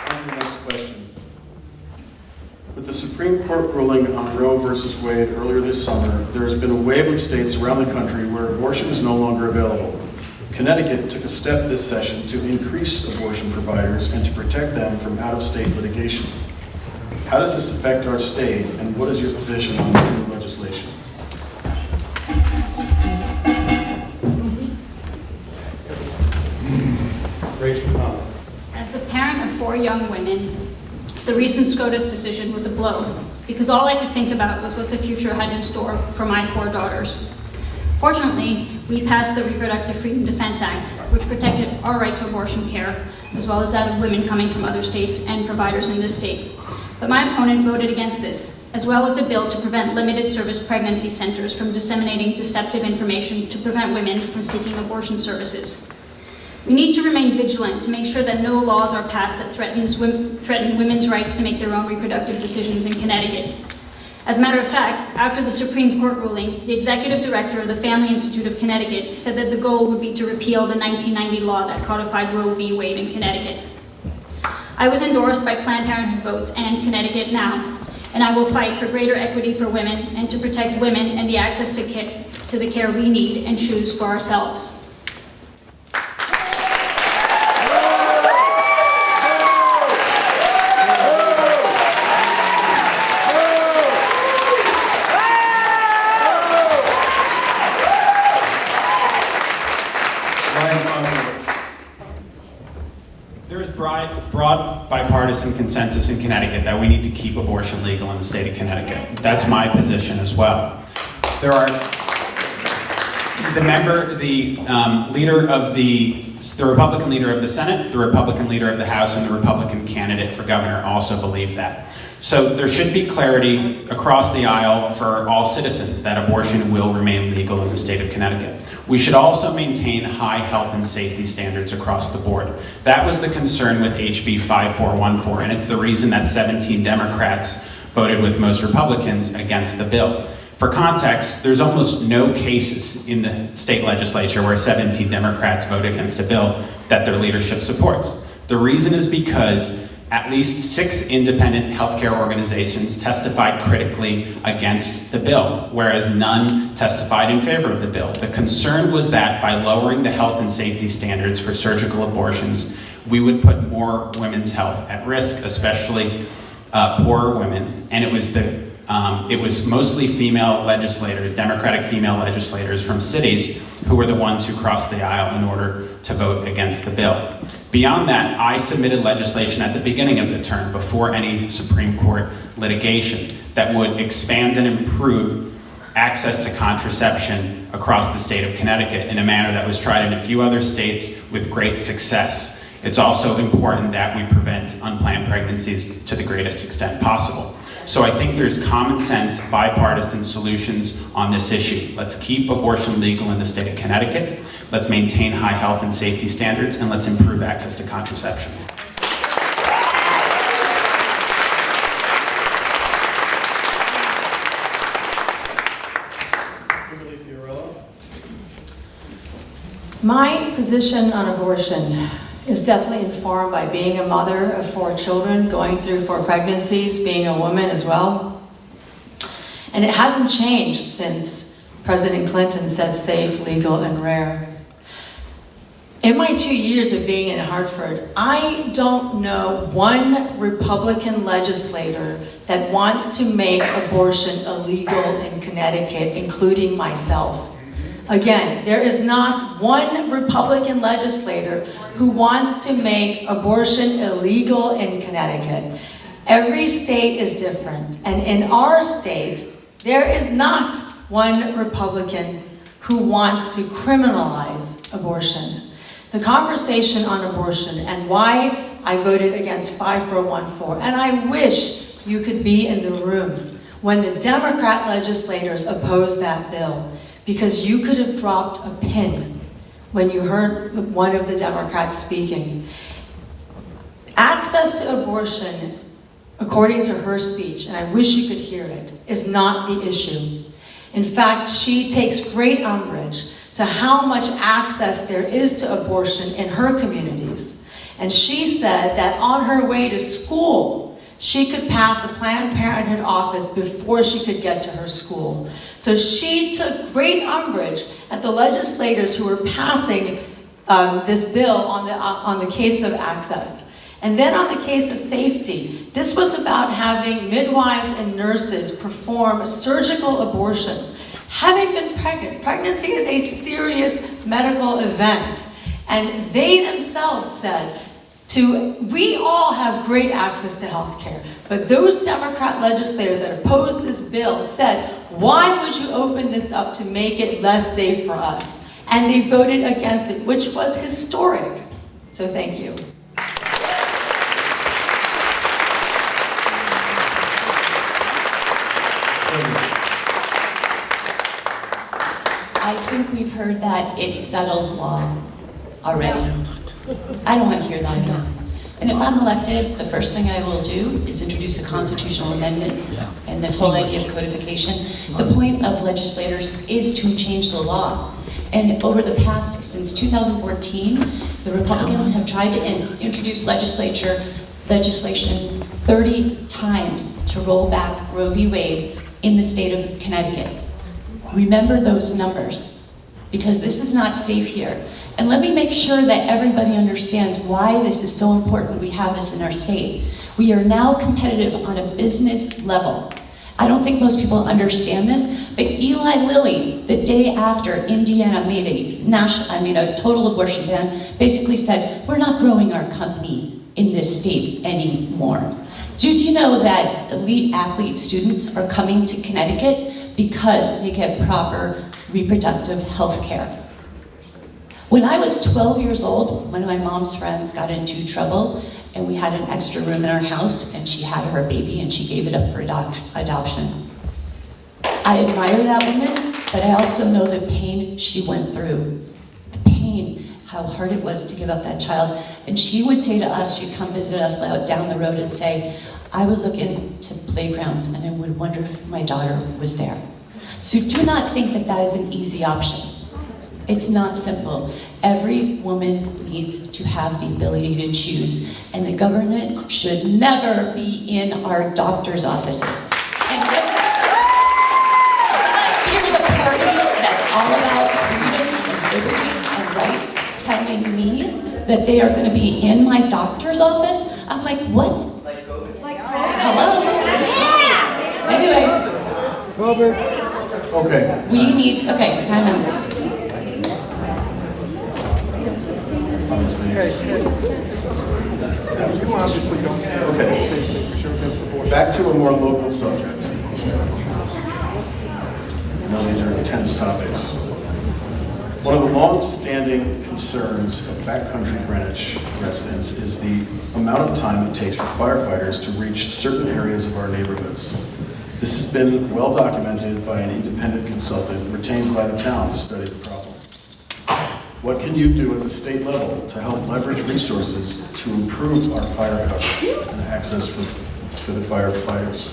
On to the next question. With the Supreme Court ruling on Roe versus Wade earlier this summer, there has been a wave of states around the country where abortion is no longer available. Connecticut took a step this session to increase abortion providers and to protect them from out-of-state litigation. How does this affect our state, and what is your position on this new legislation? Rachel, comment. As the parent of 4 young women, the recent SCOTUS decision was a blow, because all I could think about was what the future had in store for my 4 daughters. Fortunately, we passed the Reproductive Freedom Defense Act, which protected our right to abortion care, as well as that of women coming from other states and providers in this state. But my opponent voted against this, as well as a bill to prevent limited service pregnancy centers from disseminating deceptive information to prevent women from seeking abortion services. We need to remain vigilant to make sure that no laws are passed that threaten women's rights to make their own reproductive decisions in Connecticut. As a matter of fact, after the Supreme Court ruling, the executive director of the Family Institute of Connecticut said that the goal would be to repeal the 1990 law that codified Roe v. Wade in Connecticut. I was endorsed by Planned Parenthood Votes and Connecticut Now, and I will fight for greater equity for women and to protect women and the access to the care we need and choose for ourselves. There's broad bipartisan consensus in Connecticut that we need to keep abortion legal in the state of Connecticut. That's my position as well. There are the Republican leader of the Senate, the Republican leader of the House, and the Republican candidate for governor also believe that. So there should be clarity across the aisle for all citizens that abortion will remain legal in the state of Connecticut. We should also maintain high health and safety standards across the board. That was the concern with HB 5414, and it's the reason that 17 Democrats voted with most Republicans against the bill. For context, there's almost no cases in the state legislature where 17 Democrats vote against a bill that their leadership supports. The reason is because at least 6 independent healthcare organizations testified critically against the bill, whereas none testified in favor of the bill. The concern was that by lowering the health and safety standards for surgical abortions, we would put more women's health at risk, especially poorer women. And it was mostly female legislators, Democratic female legislators from cities who were the ones who crossed the aisle in order to vote against the bill. Beyond that, I submitted legislation at the beginning of the term, before any Supreme Court litigation, that would expand and improve access to contraception across the state of Connecticut in a manner that was tried in a few other states with great success. It's also important that we prevent unplanned pregnancies to the greatest extent possible. So I think there's common sense, bipartisan solutions on this issue. Let's keep abortion legal in the state of Connecticut. Let's maintain high health and safety standards, and let's improve access to contraception. My position on abortion is definitely informed by being a mother of 4 children, going through 4 pregnancies, being a woman as well. And it hasn't changed since President Clinton said safe, legal, and rare. In my 2 years of being in Hartford, I don't know one Republican legislator that wants to make abortion illegal in Connecticut, including myself. Again, there is not one Republican legislator who wants to make abortion illegal in Connecticut. Every state is different, and in our state, there is not one Republican who wants to criminalize abortion. The conversation on abortion and why I voted against 5414. And I wish you could be in the room when the Democrat legislators opposed that bill, because you could have dropped a pin when you heard one of the Democrats speaking. Access to abortion, according to her speech, and I wish you could hear it, is not the issue. In fact, she takes great umbrage to how much access there is to abortion in her communities. And she said that on her way to school, she could pass a Planned Parenthood office before she could get to her school. So she took great umbrage at the legislators who were passing this bill on the case of access. And then on the case of safety, this was about having midwives and nurses perform surgical abortions. Having been pregnant, pregnancy is a serious medical event. And they themselves said, we all have great access to health care, but those Democrat legislators that opposed this bill said, why would you open this up to make it less safe for us? And they voted against it, which was historic. So thank you. I think we've heard that it's settled law already. I don't want to hear that again. And if I'm elected, the first thing I will do is introduce a constitutional amendment and this whole idea of codification. The point of legislators is to change the law. And over the past, since 2014, the Republicans have tried to introduce legislation 30 times to roll back Roe v. Wade in the state of Connecticut. Remember those numbers, because this is not safe here. And let me make sure that everybody understands why this is so important we have this in our state. We are now competitive on a business level. I don't think most people understand this, but Eli Lilly, the day after Indiana made a total abortion ban, basically said, we're not growing our company in this state anymore. Did you know that elite athlete students are coming to Connecticut because they get proper reproductive health care? When I was 12 years old, one of my mom's friends got into trouble, and we had an extra room in our house, and she had her baby, and she gave it up for adoption. I admire that woman, but I also know the pain she went through. The pain, how hard it was to give up that child. And she would say to us, she'd come visit us down the road and say, I would look into playgrounds, and I would wonder if my daughter was there. So do not think that that is an easy option. It's not simple. Every woman needs to have the ability to choose, and the government should never be in our doctor's offices. And when I hear the party that's all about freedoms and liberties and rights telling me that they are going to be in my doctor's office, I'm like, what? Hello? Yeah. Anyway. Robert. Okay. We need, okay, time out. You obviously don't see Okay. Back to a more local subject. I know these are intense topics. One of the long-standing concerns of backcountry Greenwich residents is the amount of time it takes for firefighters to reach certain areas of our neighborhoods. This has been well documented by an independent consultant retained by the town to study the problem. What can you do at the state level to help leverage resources to improve our fire coverage and access for the firefighters?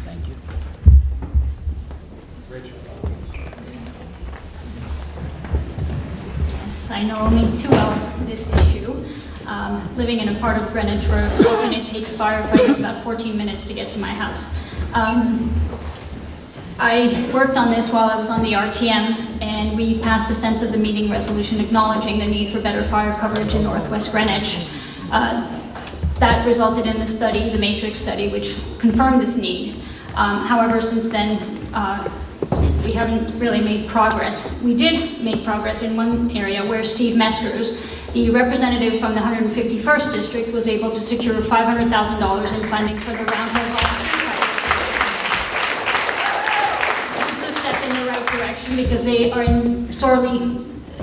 Thank you. I know only too well this issue. Living in a part of Greenwich where often it takes firefighters about 14 minutes to get to my house. I worked on this while I was on the RTM, and we passed a sense of the meeting resolution acknowledging the need for better fire coverage in Northwest Greenwich. That resulted in the study, the Matrix study, which confirmed this need. However, since then, we haven't really made progress. We did make progress in one area where Steve Meskers, the representative from the 151st District, was able to secure $500,000 in funding for the Round Hill Volunteer Fire. This is a step in the right direction because they are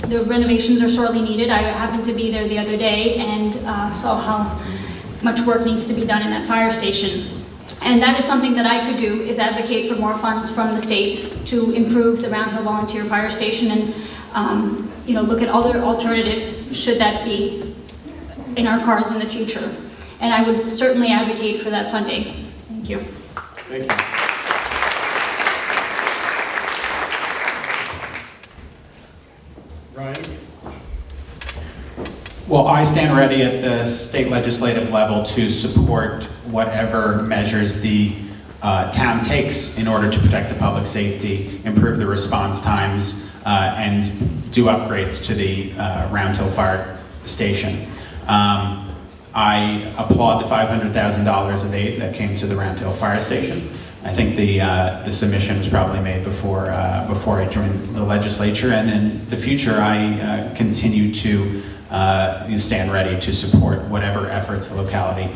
the renovations are sorely needed. I happened to be there the other day and saw how much work needs to be done in that fire station. And that is something that I could do, is advocate for more funds from the state to improve the Round Hill Volunteer Fire Station and look at other alternatives should that be in our cards in the future. And I would certainly advocate for that funding. Thank you. Thank you. Ryan? Well, I stand ready at the state legislative level to support whatever measures the town takes in order to protect the public safety, improve the response times, and do upgrades to the Round Hill Fire Station. I applaud the $500,000 of aid that came to the Round Hill Fire Station. I think the submission was probably made before I joined the legislature, and in the future I continue to stand ready to support whatever efforts the locality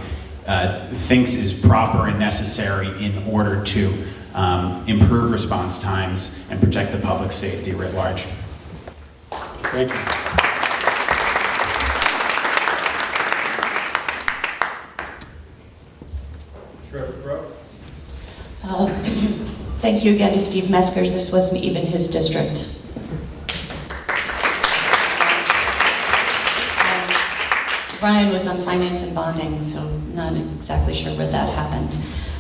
thinks is proper and necessary in order to improve response times and protect the public safety writ large. Thank you. Trevor Crowe? Thank you again to Steve Meskers. This wasn't even his district. Ryan was on finance and bonding, so not exactly sure where that happened.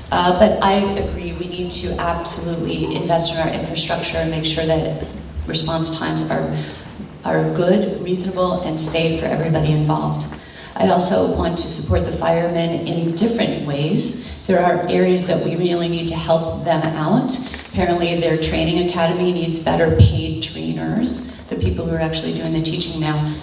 But I agree, we need to absolutely invest in our infrastructure and make sure that response times are good, reasonable, and safe for everybody involved. I also want to support the firemen in different ways. There are areas that we really need to help them out. Apparently their training academy needs better paid trainers. The people who are actually doing the teaching now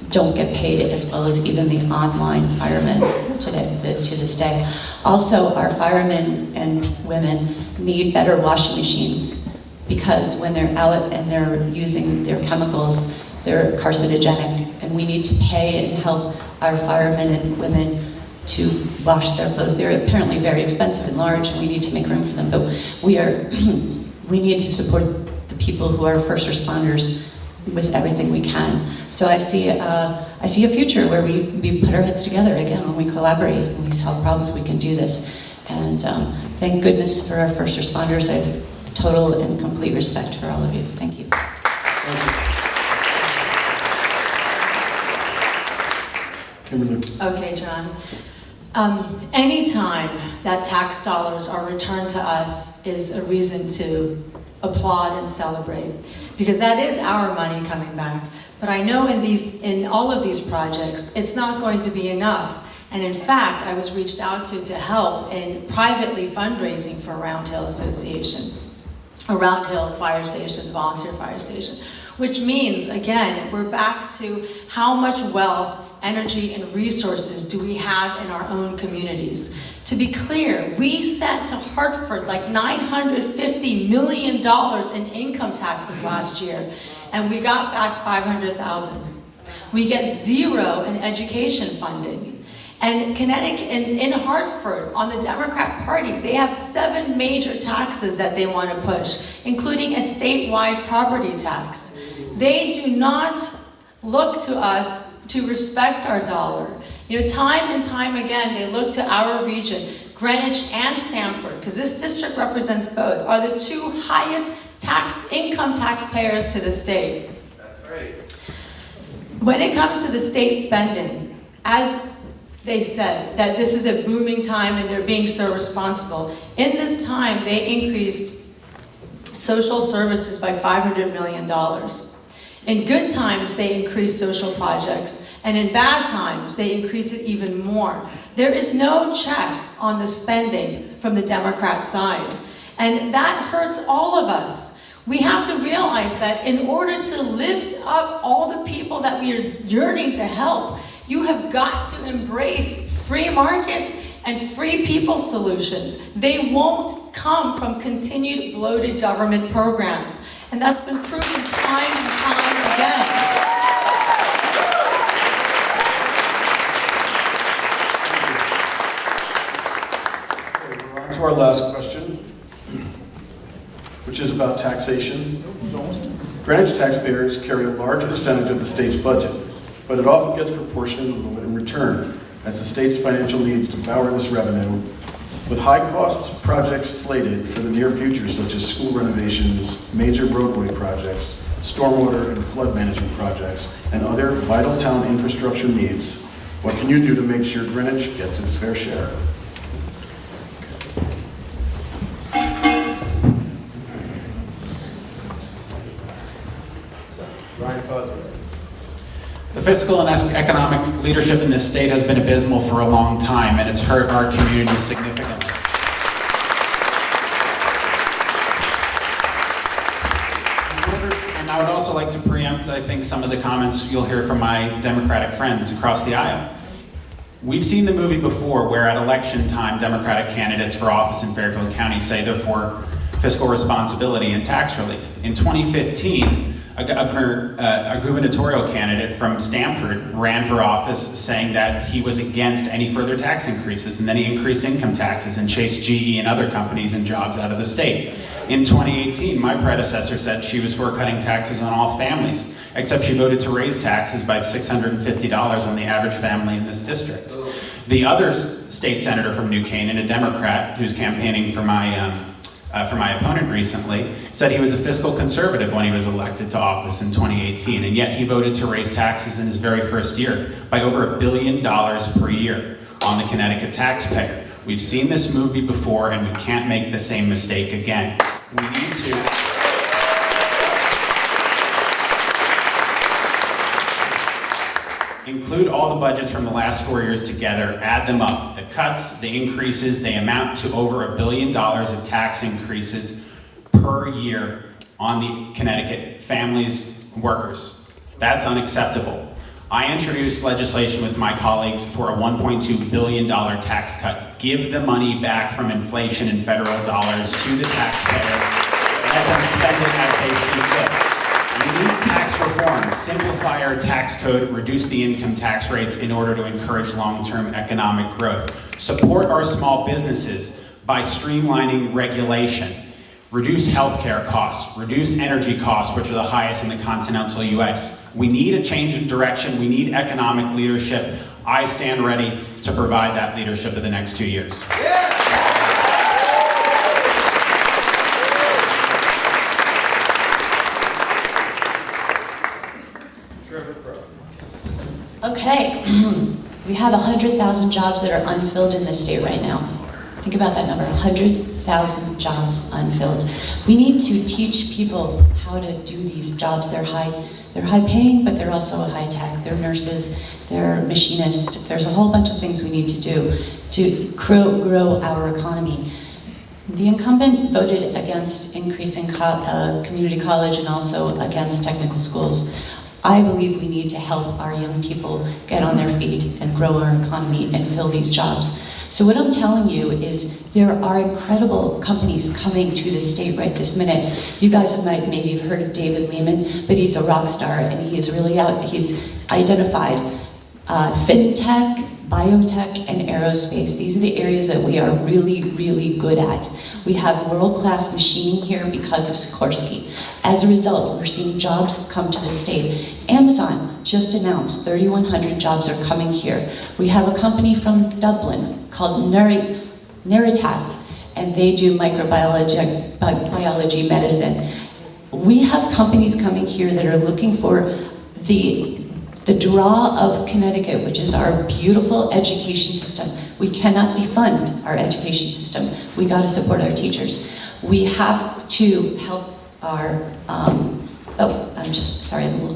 don't get paid as well as even the online firemen to this day. Also, our firemen and women need better washing machines because when they're out and they're using their chemicals, they're carcinogenic, and we need to pay and help our firemen and women to wash their clothes. They're apparently very expensive and large, and we need to make room for them. But we need to support the people who are first responders with everything we can. So I see a future where we put our heads together again, when we collaborate and we solve problems, we can do this. And thank goodness for our first responders. I have total and complete respect for all of you. Thank you. Kimberly. Okay, John. Anytime that tax dollars are returned to us is a reason to applaud and celebrate, because that is our money coming back. But I know in all of these projects, it's not going to be enough. And in fact, I was reached out to help in privately fundraising for Round Hill Association, a Round Hill Fire Station, the volunteer fire station, which means, again, we're back to how much wealth, energy, and resources do we have in our own communities. To be clear, we sent to Hartford like $950 million in income taxes last year, and we got back $500,000. We get zero in education funding. And Connecticut, in Hartford, on the Democrat Party, they have 7 major taxes that they want to push, including a statewide property tax. They do not look to us to respect our dollar. You know, time and time again, they look to our region, Greenwich and Stamford, because this district represents both, are the 2 highest income taxpayers to the state. That's right. When it comes to the state spending, as they said, that this is a booming time and they're being so responsible. In this time, they increased social services by $500 million. In good times, they increase social projects, and in bad times, they increase it even more. There is no check on the spending from the Democrat side, and that hurts all of us. We have to realize that in order to lift up all the people that we are yearning to help, you have got to embrace free markets and free people solutions. They won't come from continued bloated government programs. And that's been proven time and time again. Okay, we're on to our last question, which is about taxation. Greenwich taxpayers carry a large percentage of the state's budget, but it often gets proportionate in return, as the state's financial needs devour this revenue, with high-cost projects slated for the near future, such as school renovations, major roadway projects, stormwater and flood management projects, and other vital town infrastructure needs. What can you do to make sure Greenwich gets its fair share? The fiscal and economic leadership in this state has been abysmal for a long time, and it's hurt our community significantly. And I would also like to preempt, I think, some of the comments you'll hear from my Democratic friends across the aisle. We've seen the movie before where at election time, Democratic candidates for office in Fairfield County say they're for fiscal responsibility and tax relief. In 2015, a gubernatorial candidate from Stamford ran for office saying that he was against any further tax increases, and then he increased income taxes and chased GE and other companies and jobs out of the state. In 2018, my predecessor said she was for cutting taxes on all families, except she voted to raise taxes by $650 on the average family in this district. The other state senator from New Canaan, a Democrat who's campaigning for my opponent recently, said he was a fiscal conservative when he was elected to office in 2018, and yet he voted to raise taxes in his very first year by over $1 billion per year on the Connecticut taxpayer. We've seen this movie before, and we can't make the same mistake again. We need to include all the budgets from the last 4 years together, add them up. The cuts, the increases, they amount to over $1 billion of tax increases per year on the Connecticut families, workers. That's unacceptable. I introduced legislation with my colleagues for a $1.2 billion tax cut. Give the money back from inflation in federal dollars to the taxpayer. Let them spend it as they see fit. We need tax reform, simplify our tax code, reduce the income tax rates in order to encourage long-term economic growth. Support our small businesses by streamlining regulation. Reduce healthcare costs, reduce energy costs, which are the highest in the continental US. We need a change in direction, we need economic leadership. I stand ready to provide that leadership in the next 2 years. Okay, we have 100,000 jobs that are unfilled in this state right now. Think about that number, 100,000 jobs unfilled. We need to teach people how to do these jobs. They're high paying, but they're also high tech. They're nurses, they're machinists. There's a whole bunch of things we need to do to grow our economy. The incumbent voted against increasing community college and also against technical schools. I believe we need to help our young people get on their feet and grow our economy and fill these jobs. So what I'm telling you is there are incredible companies coming to the state right this minute. You guys maybe have heard of David Lehman, but he's a rock star and he's really he's identified fintech, biotech, and aerospace. These are the areas that we are really, really good at. We have world-class machining here because of Sikorsky. As a result, we're seeing jobs come to the state. Amazon just announced 3,100 jobs are coming here. We have a company from Dublin called Neritas, and they do microbiology medicine. We have companies coming here that are looking for the draw of Connecticut, which is our beautiful education system. We cannot defund our education system. We got to support our teachers. We have to help our, I'm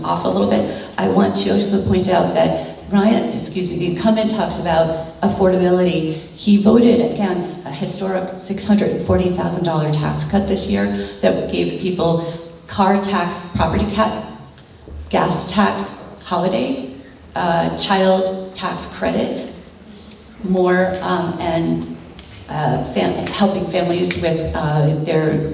off a little bit. I want to also point out that the incumbent talks about affordability. He voted against a historic $640,000 tax cut this year that gave people car tax, property gas tax, holiday, child tax credit, more, and helping families with their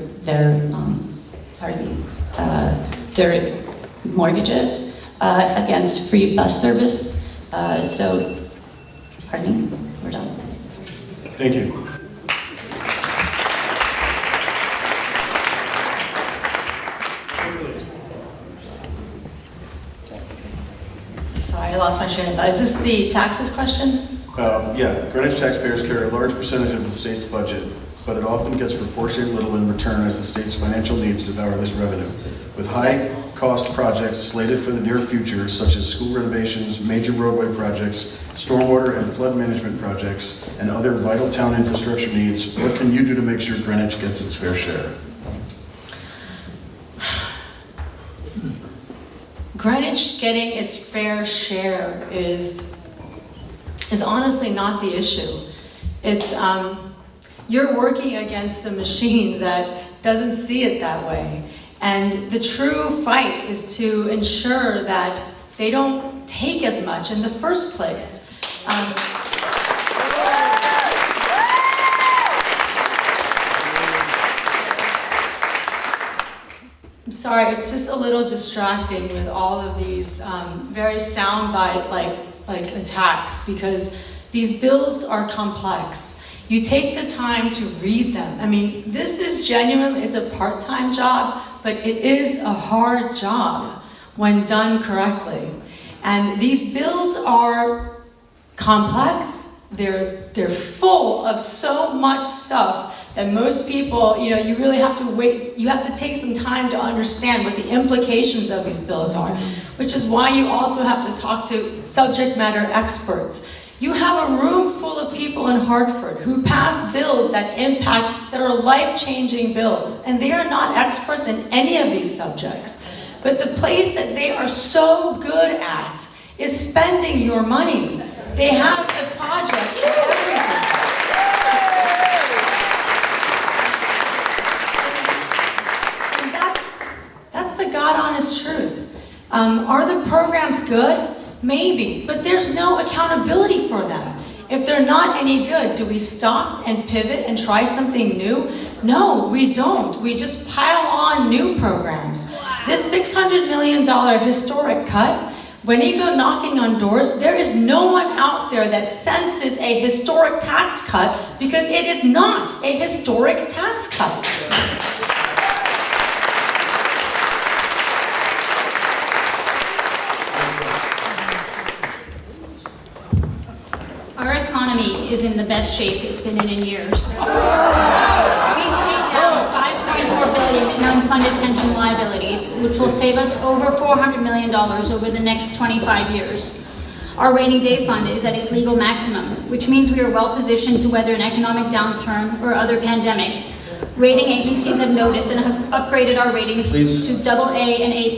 mortgages, against free bus service. Pardon me, we're done. Thank you. lost my train of thought. Is this the taxes question? Yeah, Greenwich taxpayers carry a large percentage of the state's budget, but it often gets proportionately little in return as the state's financial needs devour this revenue. With high-cost projects slated for the near future, such as school renovations, major roadway projects, stormwater and flood management projects, and other vital town infrastructure needs, what can you do to make sure Greenwich gets its fair share? Greenwich getting its fair share is honestly not the issue. It's, you're working against a machine that doesn't see it that way. And the true fight is to ensure that they don't take as much in the first place. I'm sorry, it's just a little distracting with all of these very soundbite like attacks, because these bills are complex. You take the time to read them. I mean, this is genuinely, it's a part-time job, but it is a hard job when done correctly. And these bills are complex. They're full of so much stuff that most people, you really have to wait, you have to take some time to understand what the implications of these bills are, which is why you also have to talk to subject matter experts. You have a room full of people in Hartford who pass bills that are life-changing bills, and they are not experts in any of these subjects. But the place that they are so good at is spending your money. They have a project for everything. And that's the God-honest truth. Are the programs good? Maybe, but there's no accountability for them. If they're not any good, do we stop and pivot and try something new? No, we don't. We just pile on new programs. This $600 million historic cut, when you go knocking on doors, there is no one out there that senses a historic tax cut, because it is not a historic tax cut. Our economy is in the best shape it's been in years. We've paid down $5.4 billion in unfunded pension liabilities, which will save us over $400 million over the next 25 years. Our rainy day fund is at its legal maximum, which means we are well positioned to weather an economic downturn or other pandemic. Rating agencies have noticed and have upgraded our ratings to AA and A+.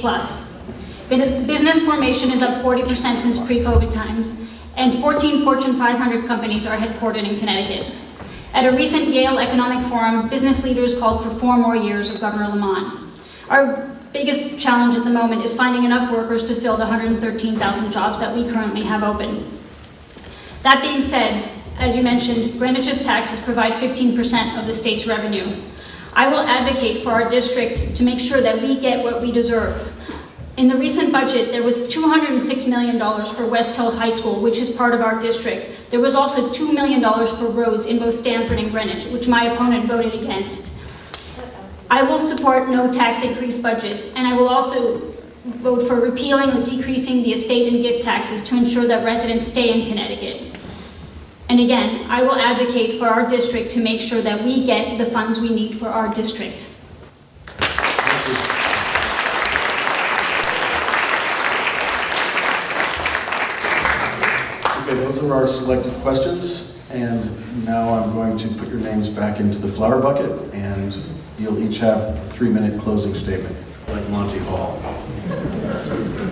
Business formation is up 40% since pre-COVID times, and 14 Fortune 500 companies are headquartered in Connecticut. At a recent Yale Economic Forum, business leaders called for 4 more years of Governor Lamont. Our biggest challenge at the moment is finding enough workers to fill the 113,000 jobs that we currently have open. That being said, as you mentioned, Greenwich's taxes provide 15% of the state's revenue. I will advocate for our district to make sure that we get what we deserve. In the recent budget, there was $206 million for West Hill High School, which is part of our district. There was also $2 million for roads in both Stamford and Greenwich, which my opponent voted against. I will support no tax increase budgets, and I will also vote for repealing or decreasing the estate and gift taxes to ensure that residents stay in Connecticut. And again, I will advocate for our district to make sure that we get the funds we need for our district. Okay, those are our selected questions, and now I'm going to put your names back into the flower bucket, and you'll each have a 3-minute closing statement, like Monty Hall.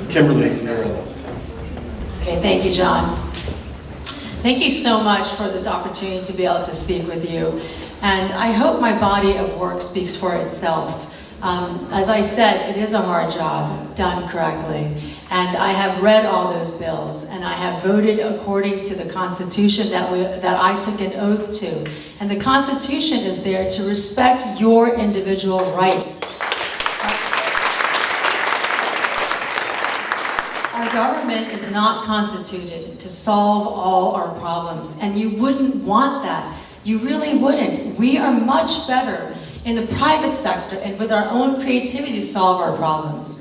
Kimberly, you're up. Okay, thank you, John. Thank you so much for this opportunity to be able to speak with you. And I hope my body of work speaks for itself. As I said, it is a hard job, done correctly. And I have read all those bills, and I have voted according to the Constitution that I took an oath to. And the Constitution is there to respect your individual rights. Our government is not constituted to solve all our problems, and you wouldn't want that. You really wouldn't. We are much better in the private sector and with our own creativity to solve our problems.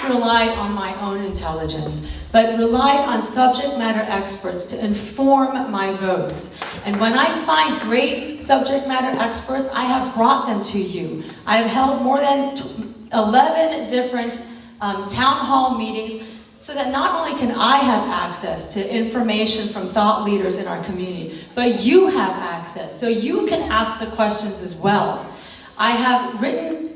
relied on my own intelligence, but relied on subject matter experts to inform my votes. And when I find great subject matter experts, I have brought them to you. I have held more than 11 different town hall meetings so that not only can I have access to information from thought leaders in our community, but you have access, so you can ask the questions as well. I have written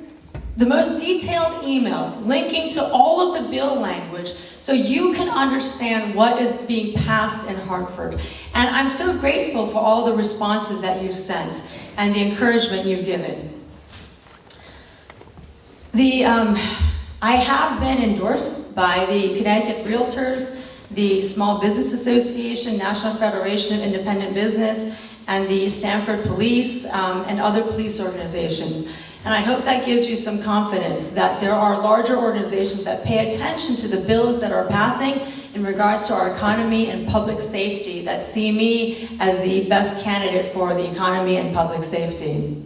the most detailed emails linking to all of the bill language so you can understand what is being passed in Hartford. And I'm so grateful for all the responses that you've sent and the encouragement you've given. I have been endorsed by the Connecticut Realtors, the Small Business Association, National Federation of Independent Business, and the Stanford Police, and other police organizations. And I hope that gives you some confidence that there are larger organizations that pay attention to the bills that are passing in regards to our economy and public safety, that see me as the best candidate for the economy and public safety.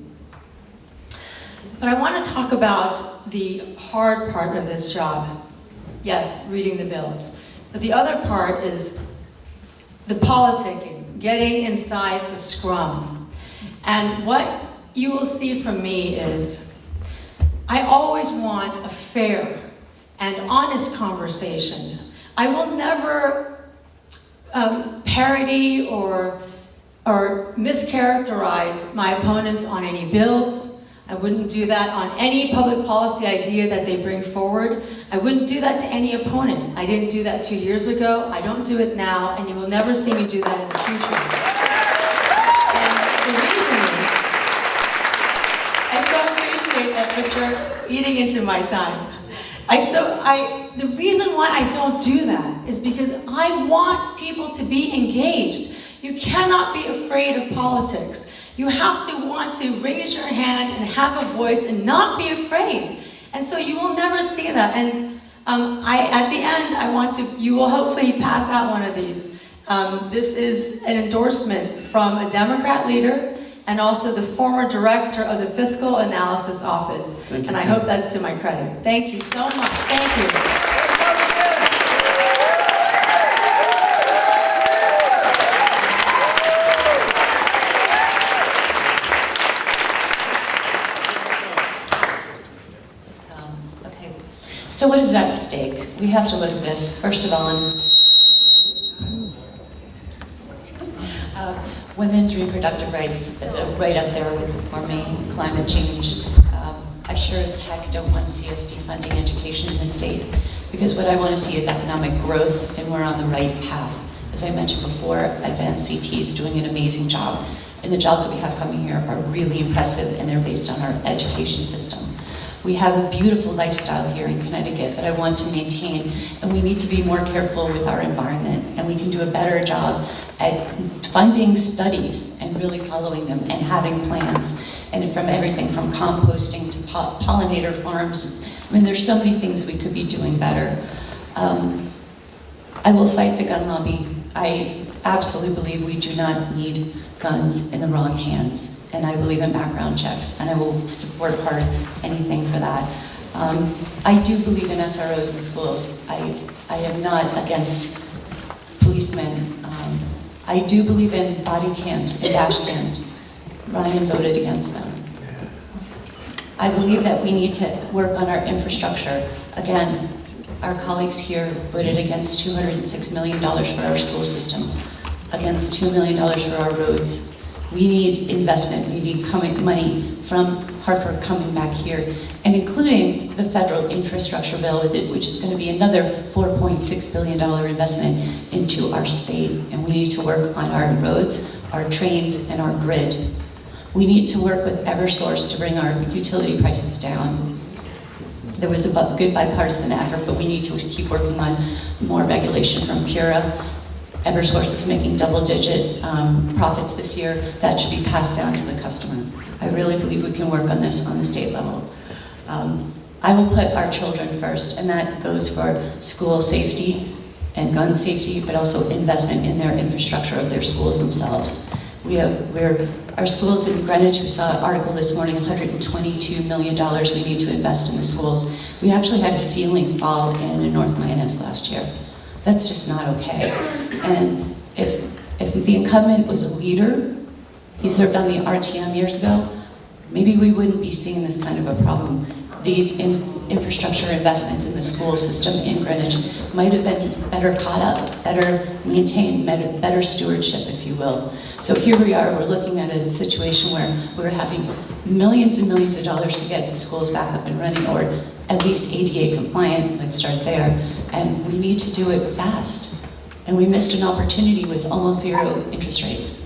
But I want to talk about the hard part of this job. Yes, reading the bills. But the other part is the politicking, getting inside the scrum. And what you will see from me is I always want a fair and honest conversation. I will never parody or mischaracterize my opponents on any bills. I wouldn't do that on any public policy idea that they bring forward. I wouldn't do that to any opponent. I didn't do that 2 years ago. I don't do it now, and you will never see me do that in the future. And the reason is, I so appreciate that, but you're eating into my time. The reason why I don't do that is because I want people to be engaged. You cannot be afraid of politics. You have to want to raise your hand and have a voice and not be afraid. And so you will never see that. And at the end, you will hopefully pass out one of these. This is an endorsement from a Democrat leader and also the former director of the Fiscal Analysis Office. Thank you, and I Kim. hope that's to my credit. Thank you so much. Thank you. Okay, so what is at stake? We have to look at this. First of all, women's reproductive rights is right up there with reforming climate change. I sure as heck don't want to see us defunding education in the state, because what I want to see is economic growth, and we're on the right path. As I mentioned before, Advanced CT is doing an amazing job, and the jobs that we have coming here are really impressive, and they're based on our education system. We have a beautiful lifestyle here in Connecticut that I want to maintain, and we need to be more careful with our environment, and we can do a better job at funding studies and really following them and having plans, and from everything from composting to pollinator farms. I mean, there's so many things we could be doing better. I will fight the gun lobby. I absolutely believe we do not need guns in the wrong hands, and I believe in background checks, and I will support hard anything for that. I do believe in SROs in schools. I am not against policemen. I do believe in body cams and dash cams. Ryan voted against them. I believe that we need to work on our infrastructure. Again, our colleagues here voted against $206 million for our school system, against $2 million for our roads. We need investment. We need money from Hartford coming back here, and including the federal infrastructure bill with it, which is going to be another $4.6 billion investment into our state. And we need to work on our roads, our trains, and our grid. We need to work with Eversource to bring our utility prices down. There was a good bipartisan effort, but we need to keep working on more regulation from Pura. Eversource is making double-digit profits this year. That should be passed down to the customer. I really believe we can work on this on the state level. I will put our children first, and that goes for school safety and gun safety, but also investment in their infrastructure of their schools themselves. Our schools in Greenwich, we saw an article this morning, $122 million we need to invest in the schools. We actually had a ceiling fall in North Miami last year. That's just not okay. And if the incumbent was a leader, he served on the RTM years ago, maybe we wouldn't be seeing this kind of a problem. These infrastructure investments in the school system in Greenwich might have been better caught up, better maintained, better stewardship, if you will. So here we are, we're looking at a situation where we're having millions and millions of dollars to get the schools back up and running, or at least ADA compliant, let's start there. And we need to do it fast. And we missed an opportunity with almost zero interest rates.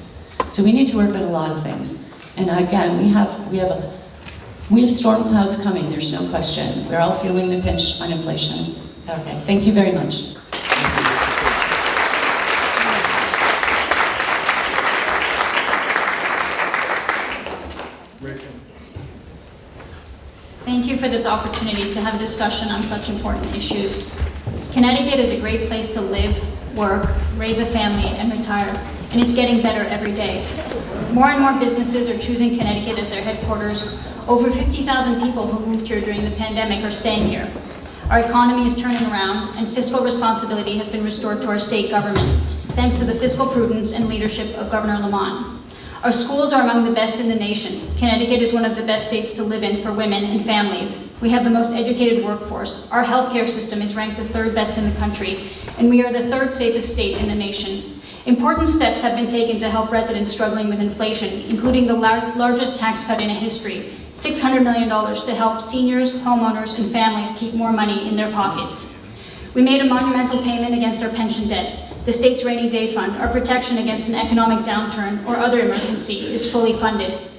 So we need to work on a lot of things. And again, we have storm clouds coming, there's no question. We're all feeling the pinch on inflation. Okay, thank you very much. Thank you for this opportunity to have a discussion on such important issues. Connecticut is a great place to live, work, raise a family, and retire, and it's getting better every day. More and more businesses are choosing Connecticut as their headquarters. Over 50,000 people who moved here during the pandemic are staying here. Our economy is turning around, and fiscal responsibility has been restored to our state government, thanks to the fiscal prudence and leadership of Governor Lamont. Our schools are among the best in the nation. Connecticut is one of the best states to live in for women and families. We have the most educated workforce. Our healthcare system is ranked the third best in the country, and we are the third safest state in the nation. Important steps have been taken to help residents struggling with inflation, including the largest tax cut in history, $600 million to help seniors, homeowners, and families keep more money in their pockets. We made a monumental payment against our pension debt. The state's rainy day fund, our protection against an economic downturn or other emergency, is fully funded.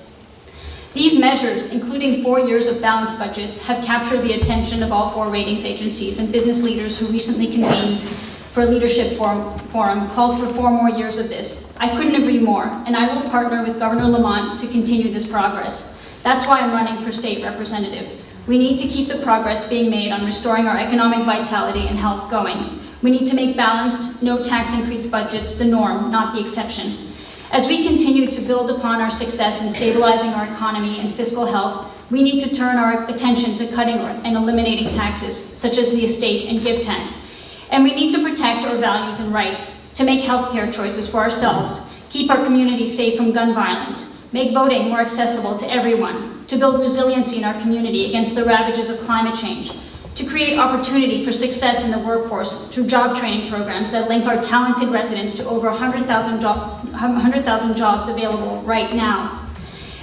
These measures, including 4 years of balanced budgets, have captured the attention of all 4 ratings agencies and business leaders who recently convened for a leadership forum called for 4 more years of this. I couldn't agree more, and I will partner with Governor Lamont to continue this progress. That's why I'm running for state representative. We need to keep the progress being made on restoring our economic vitality and health going. We need to make balanced, no tax increase budgets the norm, not the exception. As we continue to build upon our success in stabilizing our economy and fiscal health, we need to turn our attention to cutting and eliminating taxes, such as the estate and gift tax. And we need to protect our values and rights, to make healthcare choices for ourselves, keep our communities safe from gun violence, make voting more accessible to everyone, to build resiliency in our community against the ravages of climate change, to create opportunity for success in the workforce through job training programs that link our talented residents to over 100,000 jobs available right now.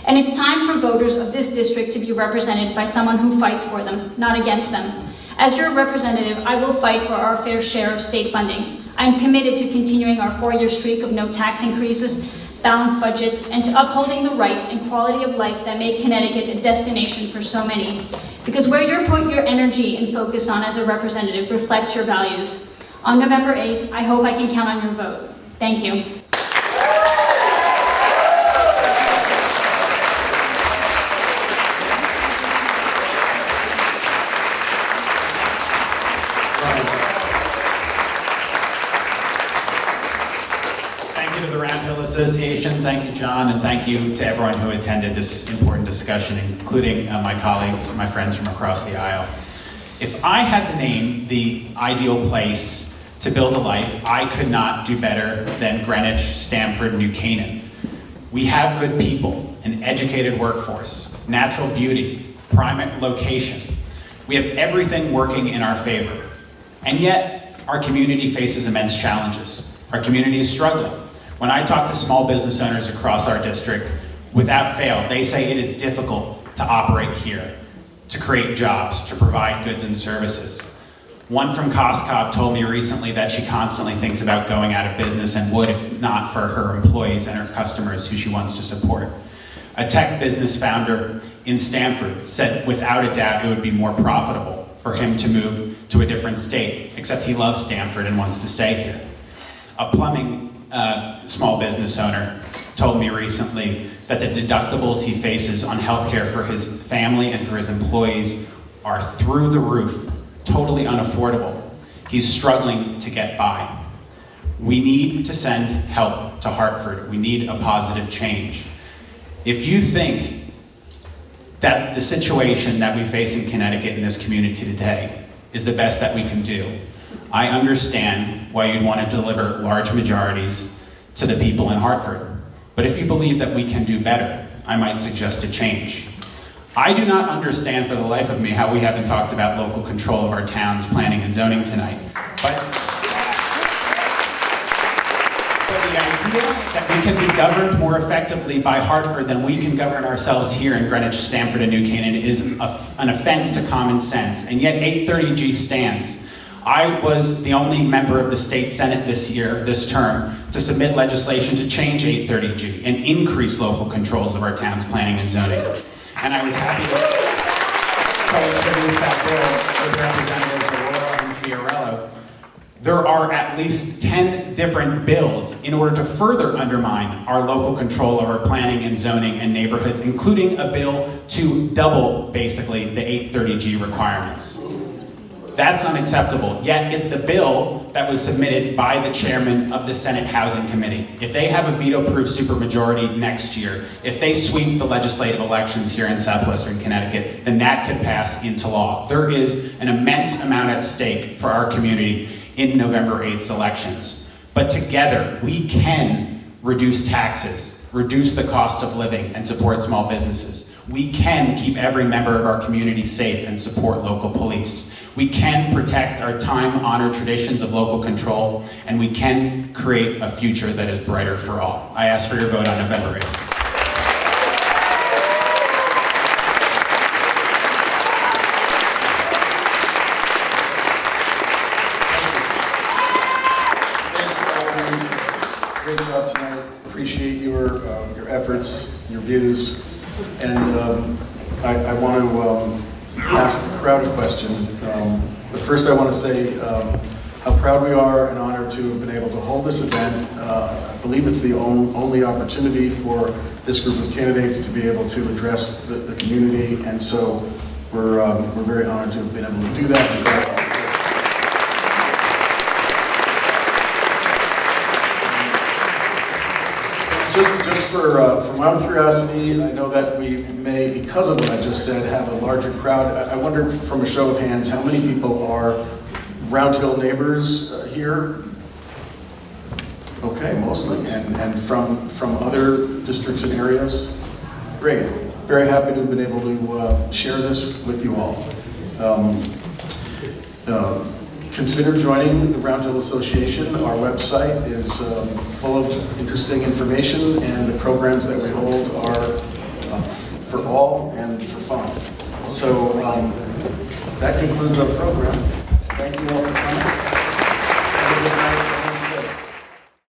And it's time for voters of this district to be represented by someone who fights for them, not against them. As your representative, I will fight for our fair share of state funding. I'm committed to continuing our 4-year streak of no tax increases, balanced budgets, and to upholding the rights and quality of life that make Connecticut a destination for so many. Because where you put your energy and focus on as a representative reflects your values. On November 8th, I hope I can count on your vote. Thank you. Thank you to the Round Hill Association, thank you, John, and thank you to everyone who attended this important discussion, including my colleagues, my friends from across the aisle. If I had to name the ideal place to build a life, I could not do better than Greenwich, Stamford, New Canaan. We have good people, an educated workforce, natural beauty, prime location. We have everything working in our favor. And yet, our community faces immense challenges. Our community is struggling. When I talk to small business owners across our district, without fail, they say it is difficult to operate here, to create jobs, to provide goods and services. One from Costco told me recently that she constantly thinks about going out of business and would if not for her employees and her customers who she wants to support. A tech business founder in Stamford said without a doubt it would be more profitable for him to move to a different state, except he loves Stamford and wants to stay here. A plumbing small business owner told me recently that the deductibles he faces on healthcare for his family and for his employees are through the roof, totally unaffordable. He's struggling to get by. We need to send help to Hartford. We need a positive change. If you think that the situation that we face in Connecticut in this community today is the best that we can do, I understand why you'd want to deliver large majorities to the people in Hartford. But if you believe that we can do better, I might suggest a change. I do not understand for the life of me how we haven't talked about local control of our town's planning and zoning tonight. But the idea that we can be governed more effectively by Hartford than we can govern ourselves here in Greenwich, Stamford, and New Canaan is an offense to common sense, and yet 830G stands. I was the only member of the state senate this term, to submit legislation to change 830G and increase local controls of our town's planning and zoning. And I was happy to co-introduce that bill with Representatives Aurora and Fiorello. There are at least 10 different bills in order to further undermine our local control of our planning and zoning and neighborhoods, including a bill to double, basically, the 830G requirements. That's unacceptable, yet it's the bill that was submitted by the chairman of the Senate Housing Committee. If they have a veto-proof supermajority next year, if they sweep the legislative elections here in southwestern Connecticut, then that could pass into law. There is an immense amount at stake for our community in November 8th's elections. But together, we can reduce taxes, reduce the cost of living, and support small businesses. We can keep every member of our community safe and support local police. We can protect our time-honored traditions of local control, and we can create a future that is brighter for all. I ask for your vote on November 8th. Great job tonight. Appreciate your efforts, your views, and I want to ask the crowd a question. But first, I want to say how proud we are and honored to have been able to hold this event. I believe it's the only opportunity for this group of candidates to be able to address the community, and so we're very honored to have been able to do that. Just for my own curiosity, I know that we may, because of what I just said, have a larger crowd. I wondered, from a show of hands, how many people are Round Hill neighbors here? Okay, mostly, and from other districts and areas? Great. Very happy to have been able to share this with you all. Consider joining the Round Hill Association. Our website is full of interesting information, and the programs that we hold are for all and for fun. So that concludes our program. Thank you all for coming. Have a good night.